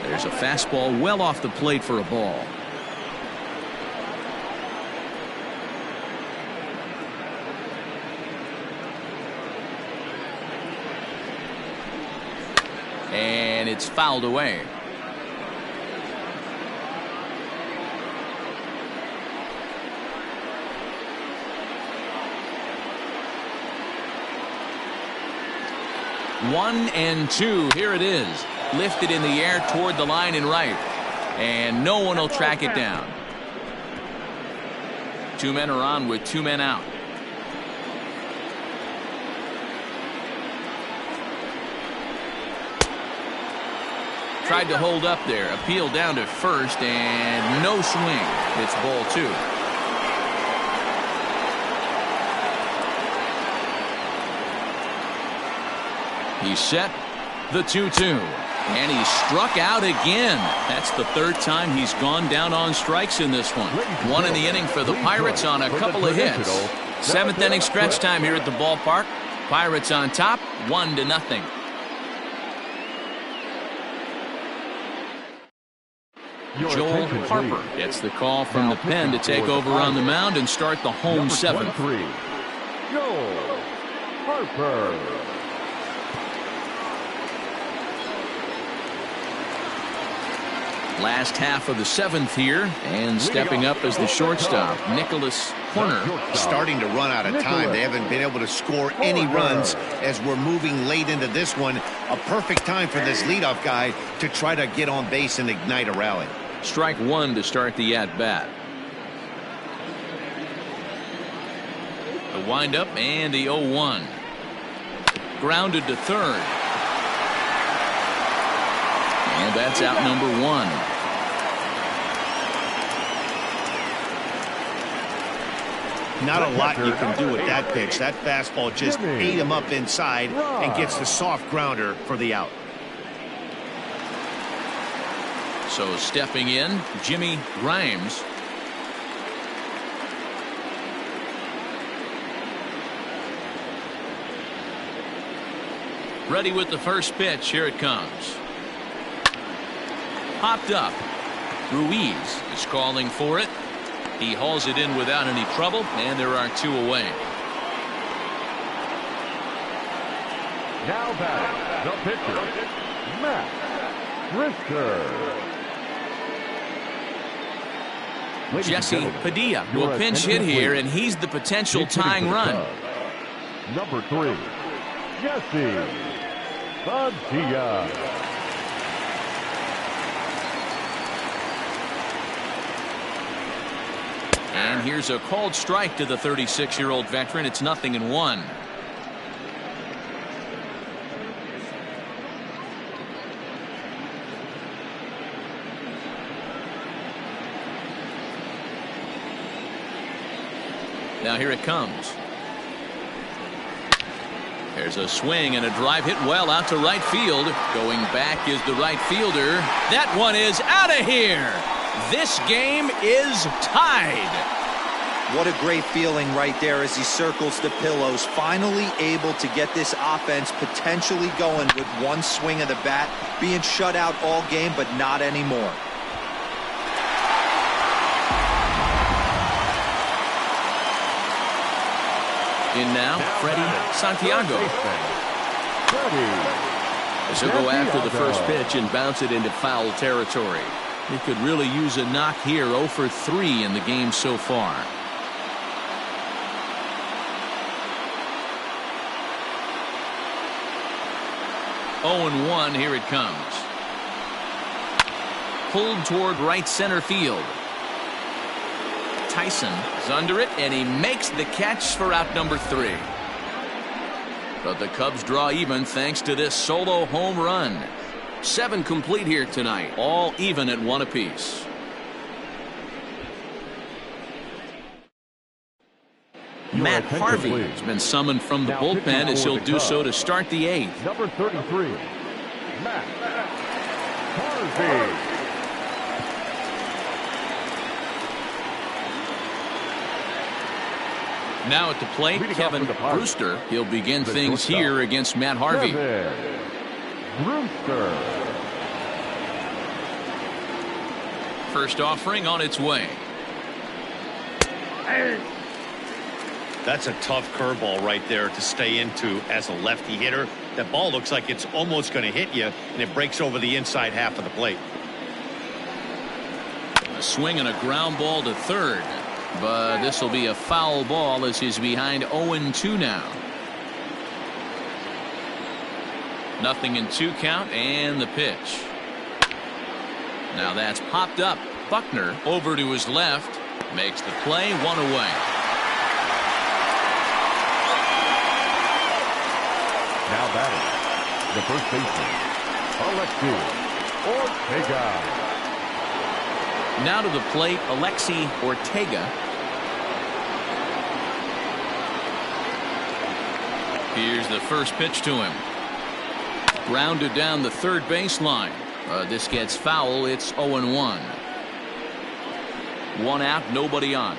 There's a fastball well off the plate for a ball. And it's fouled away. One and 2. Here it is. Lifted in the air toward the line and right. And no one will track it down. 2 men are on with 2 men out. Tried to hold up there. Appeal down to first, and no swing. It's ball 2. He's set. The 2-2. And he struck out again. That's the third time he's gone down on strikes in this one. One in the inning for the Pirates on a couple of hits. Seventh inning stretch time here at the ballpark. Pirates on top, 1-0. Joel Harper gets the call from the pen to take over on the mound and start the home seventh. Joel Harper. Last half of the seventh here, and stepping up as the shortstop, Nicholas Horner. Starting to run out of time. They haven't been able to score any runs as we're moving late into this one. A perfect time for this leadoff guy to try to get on base and ignite a rally. Strike one to start the at-bat. The windup and the 0-1. Grounded to third. And that's out number one. Not a lot you can do with that pitch. That fastball just ate him up inside and gets the soft grounder for the out. So stepping in, Jimmy Grimes. Ready with the first pitch. Here it comes. Popped up. Ruiz is calling for it. He hauls it in without any trouble, and there are two away. Now back, the pitcher, Matt Richter. Jesse Padilla will pinch hit here, and he's the potential tying run. Number 3, Jesse Padilla. And here's a called strike to the 36-year-old veteran. It's 0-1. Now here it comes. There's a swing and a drive hit well out to right field. Going back is the right fielder. That one is out of here. This game is tied. What a great feeling right there as he circles the pillows. Finally able to get this offense potentially going with one swing of the bat. Being shut out all game, but not anymore. In now, Freddie Santiago. As he'll go after the first pitch and bounce it into foul territory. He could really use a knock here. 0 for 3 in the game so far. Oh, 0-1. Here it comes. Pulled toward right center field. Tyson is under it, and he makes the catch for out number 3. But the Cubs draw even thanks to this solo home run. 7 complete here tonight, all even at 1 apiece. Matt Harvey has been summoned from the bullpen as he'll do so to start the 8th. Number 33, Matt Harvey. Now at the plate, Kevin Brewster. He'll begin things here against Matt Harvey. Brewster. First offering on its way. That's a tough curveball right there to stay into as a lefty hitter. That ball looks like it's almost going to hit you, and it breaks over the inside half of the plate. A swing and a ground ball to third. But this will be a foul ball as he's behind 0-2 now. 0-2 count and the pitch. Now that's popped up. Buckner over to his left. Makes the play, 1 away. Now batting, the first baseman, Alexi Ortega. Now to the plate, Alexi Ortega. Here's the first pitch to him. Grounded down the third baseline. This gets foul. It's 0-1. One out, nobody on.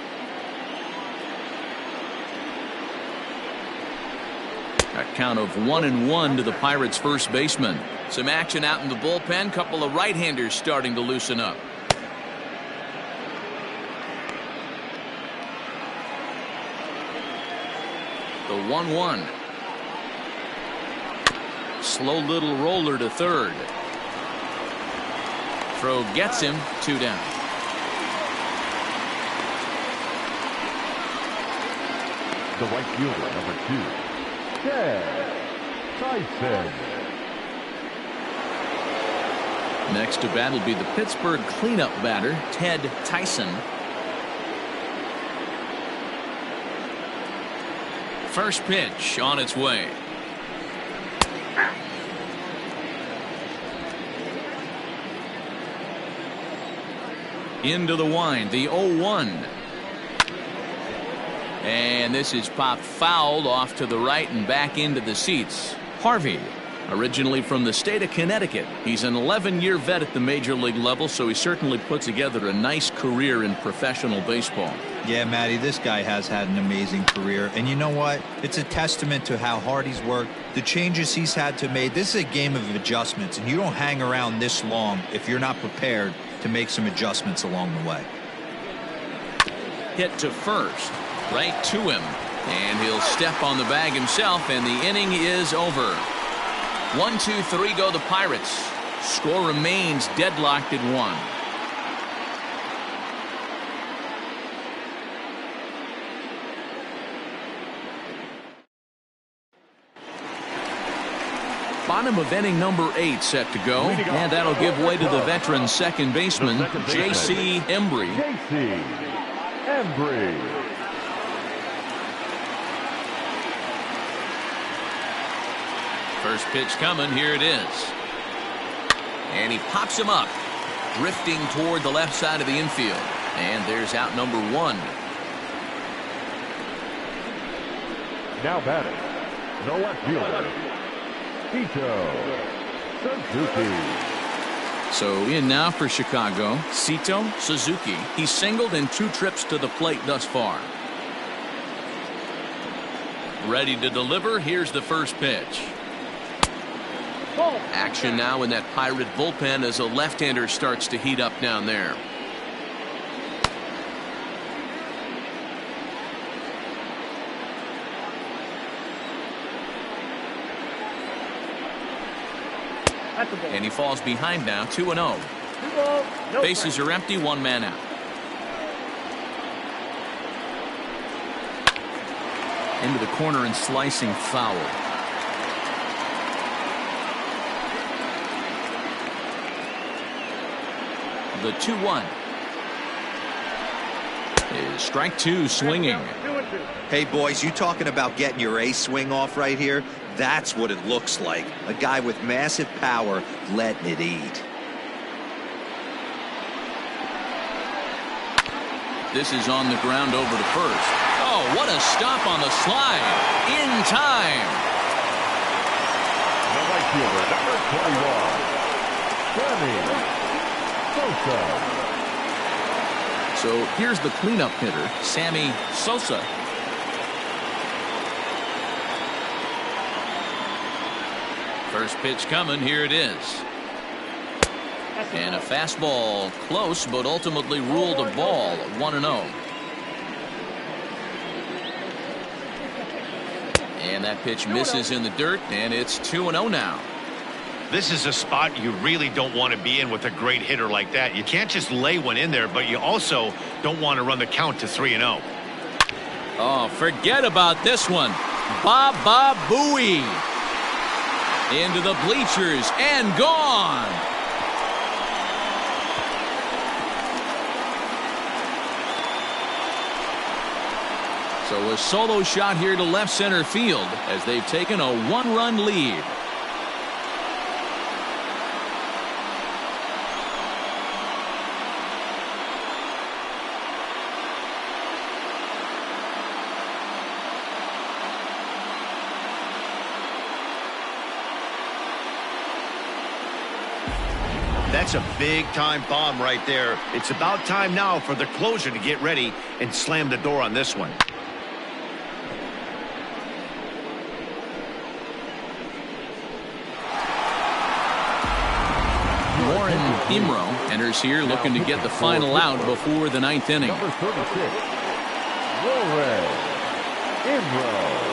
A count of 1-1 to the Pirates' first baseman. Some action out in the bullpen. Couple of right-handers starting to loosen up. The 1-1. Slow little roller to third. Throw gets him. 2 down. The right fielder, number 2, Ted Tyson. Next to bat will be the Pittsburgh cleanup batter, Ted Tyson. First pitch on its way. Into the wind, the 0-1. And this is popped fouled off to the right and back into the seats. Harvey, originally from the state of Connecticut. He's an 11-year vet at the major league level, so he certainly put together a nice career in professional baseball. Yeah, Matty, this guy has had an amazing career. And you know what? It's a testament to how hard he's worked, the changes he's had to make. This is a game of adjustments, and you don't hang around this long if you're not prepared to make some adjustments along the way. Hit to first, right to him. And he'll step on the bag himself, and the inning is over. 1, 2, 3 go the Pirates. Score remains deadlocked at 1. Bottom of inning number 8 set to go, and that'll give way to the veteran second baseman, J.C. Embry. J.C. Embry. First pitch coming. Here it is. And he pops him up, drifting toward the left side of the infield. And there's out number 1. Now batting, the left fielder, Suzuki. So in now for Chicago, Sito Suzuki. He's singled in 2 trips to the plate thus far. Ready to deliver. Here's the first pitch. Action now in that Pirate bullpen as a left-hander starts to heat up down there. And he falls behind now, 2-0. Bases are empty, 1 man out. Into the corner and slicing foul. The 2-1 is strike 2 swinging. Hey, boys, you talking about getting your ace swing off right here? That's what it looks like. A guy with massive power letting it eat. This is on the ground over to first. Oh, what a stop on the slide. In time. The right fielder, number 21, Sammy Sosa. So here's the cleanup hitter, Sammy Sosa. First pitch coming. Here it is. And a fastball close, but ultimately ruled a ball. 1-0. And that pitch misses in the dirt, and it's 2-0 now. This is a spot you really don't want to be in with a great hitter like that. You can't just lay one in there, but you also don't want to run the count to 3-0. Oh, forget about this one. Baba Booey. Into the bleachers and gone. So a solo shot here to left center field as they've taken a 1-run lead. That's a big-time bomb right there. It's about time now for the closer to get ready and slam the door on this one. Warren Imro enters here looking to get the final out before the ninth inning. Number 36, Warren Imro.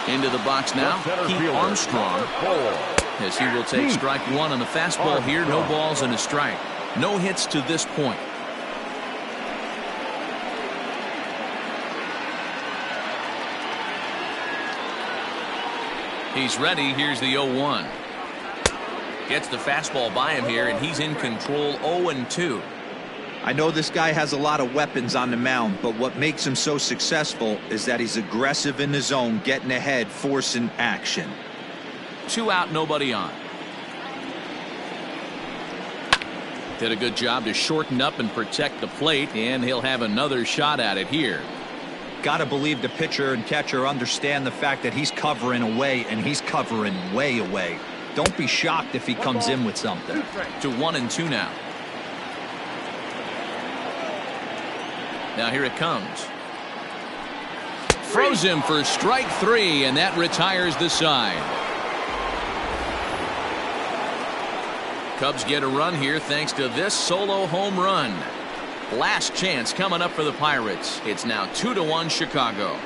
Into the box now, Pete Armstrong, as he will take strike one on the fastball here. No balls and a strike. No hits to this point. He's ready. Here's the 0-1. Gets the fastball by him here, and he's in control. 0-2. I know this guy has a lot of weapons on the mound, but what makes him so successful is that he's aggressive in the zone, getting ahead, forcing action. 2 out, nobody on. Did a good job to shorten up and protect the plate, and he'll have another shot at it here. Got to believe the pitcher and catcher understand the fact that he's covering away, and he's covering way away. Don't be shocked if he comes in with something. To 1-2 now. Now here it comes. Throws him for strike 3, and that retires the side. Cubs get a run here thanks to this solo home run. Last chance coming up for the Pirates. It's now 2-1 Chicago.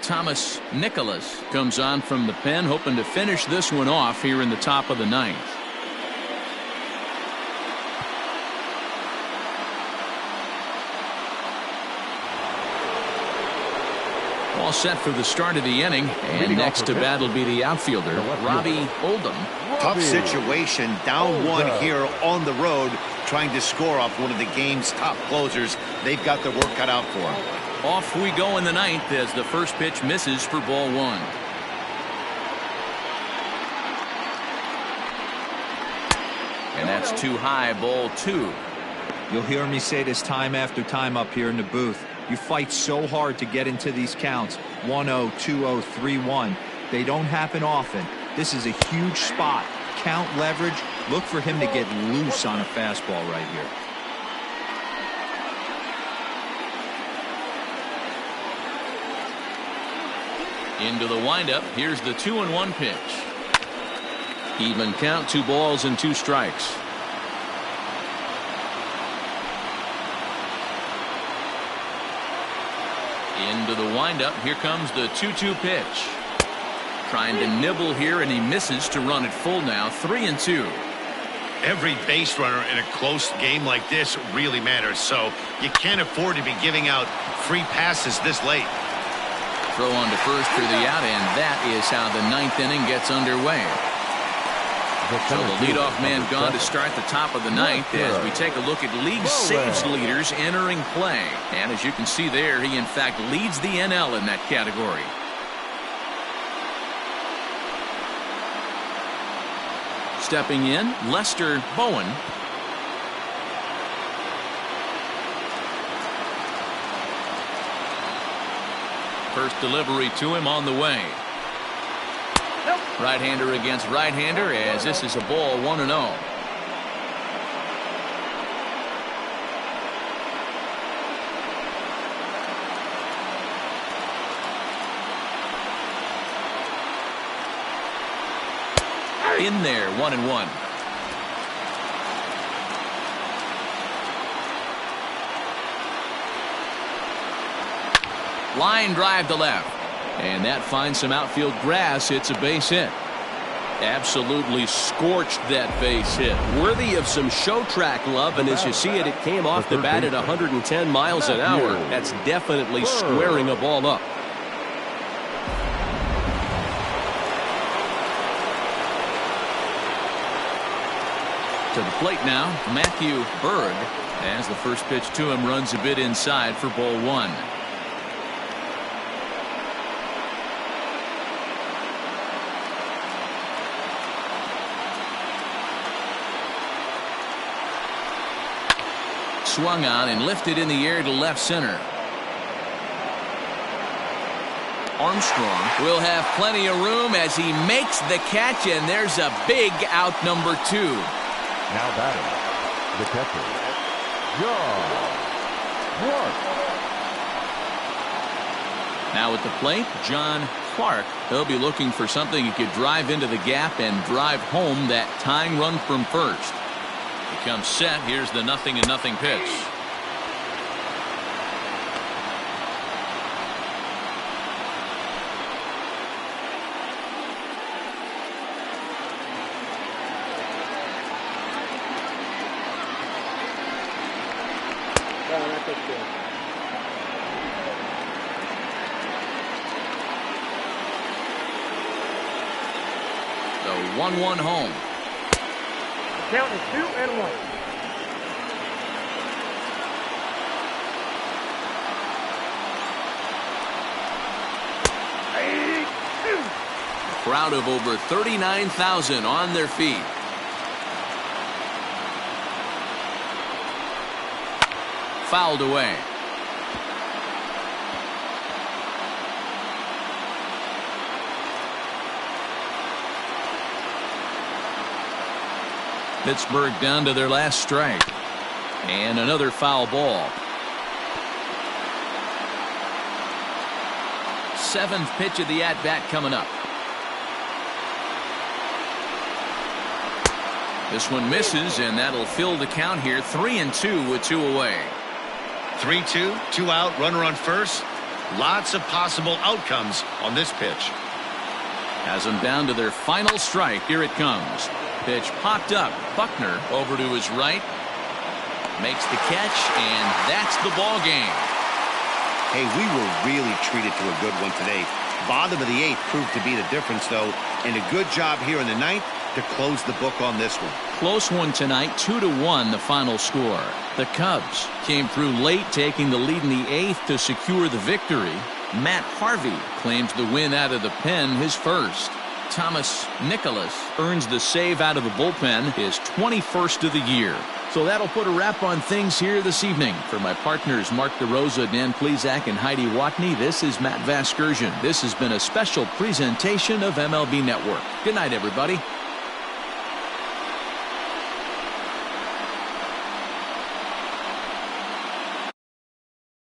Thomas Nicholas comes on from the pen, hoping to finish this one off here in the top of the ninth. All set for the start of the inning, and next to bat will be the outfielder, Robbie Oldham. Tough situation, down 1 here on the road, trying to score off one of the game's top closers. They've got their work cut out for them. Off we go in the ninth as the first pitch misses for ball 1. And that's too high, ball 2. You'll hear me say this time after time up here in the booth. You fight so hard to get into these counts. 1-0, 2-0, 3-1. They don't happen often. This is a huge spot. Count leverage. Look for him to get loose on a fastball right here. Into the windup. Here's the 2-1 pitch. Even count, 2 balls and 2 strikes. Into the windup. Here comes the 2-2 pitch. Trying to nibble here, and he misses to run it full now. 3-2. Every base runner in a close game like this really matters, so you can't afford to be giving out free passes this late. Throw on to first for the out, and that is how the ninth inning gets underway. So the leadoff man gone to start the top of the ninth as we take a look at league saves leaders entering play. And as you can see there, he in fact leads the NL in that category. Stepping in, Lester Bowen. First delivery to him on the way. Right-hander against right-hander as this is a ball 1-0. In there, 1-1. Line drive to left. And that finds some outfield grass. It's a base hit. Absolutely scorched that base hit. Worthy of some show track love, and as you see it, it came off the bat at 110 miles an hour. That's definitely squaring a ball up. To the plate now, Matthew Berg, as the first pitch to him runs a bit inside for ball 1. Swung on and lifted in the air to left center. Armstrong will have plenty of room as he makes the catch, and there's a big out, number 2. Now batting, the catcher, John Clark. Now at the plate, John Clark. He'll be looking for something he could drive into the gap and drive home that tying run from first. He comes set. Here's the 0-0 pitch. The 1-1 home. Count is 2-1. A crowd of over 39,000 on their feet. Fouled away. Pittsburgh down to their last strike. And another foul ball. 7th pitch of the at-bat coming up. This one misses, and that'll fill the count here. 3-2 with 2 away. 3-2, 2 out, runner on first. Lots of possible outcomes on this pitch. Has them down to their final strike. Here it comes. Pitch popped up. Buckner over to his right. Makes the catch, and that's the ball game. Hey, we were really treated to a good one today. Bottom of the 8th proved to be the difference, though, and a good job here in the 9th to close the book on this one. Close one tonight, 2-1 the final score. The Cubs came through late, taking the lead in the 8th to secure the victory. Matt Harvey claims the win out of the pen, his first. Thomas Nicholas earns the save out of the bullpen, his 21st of the year. So that'll put a wrap on things here this evening. For my partners Mark DeRosa, Dan Plesac, and Heidi Watney, this is Matt Vasgersian. This has been a special presentation of MLB Network. Good night, everybody.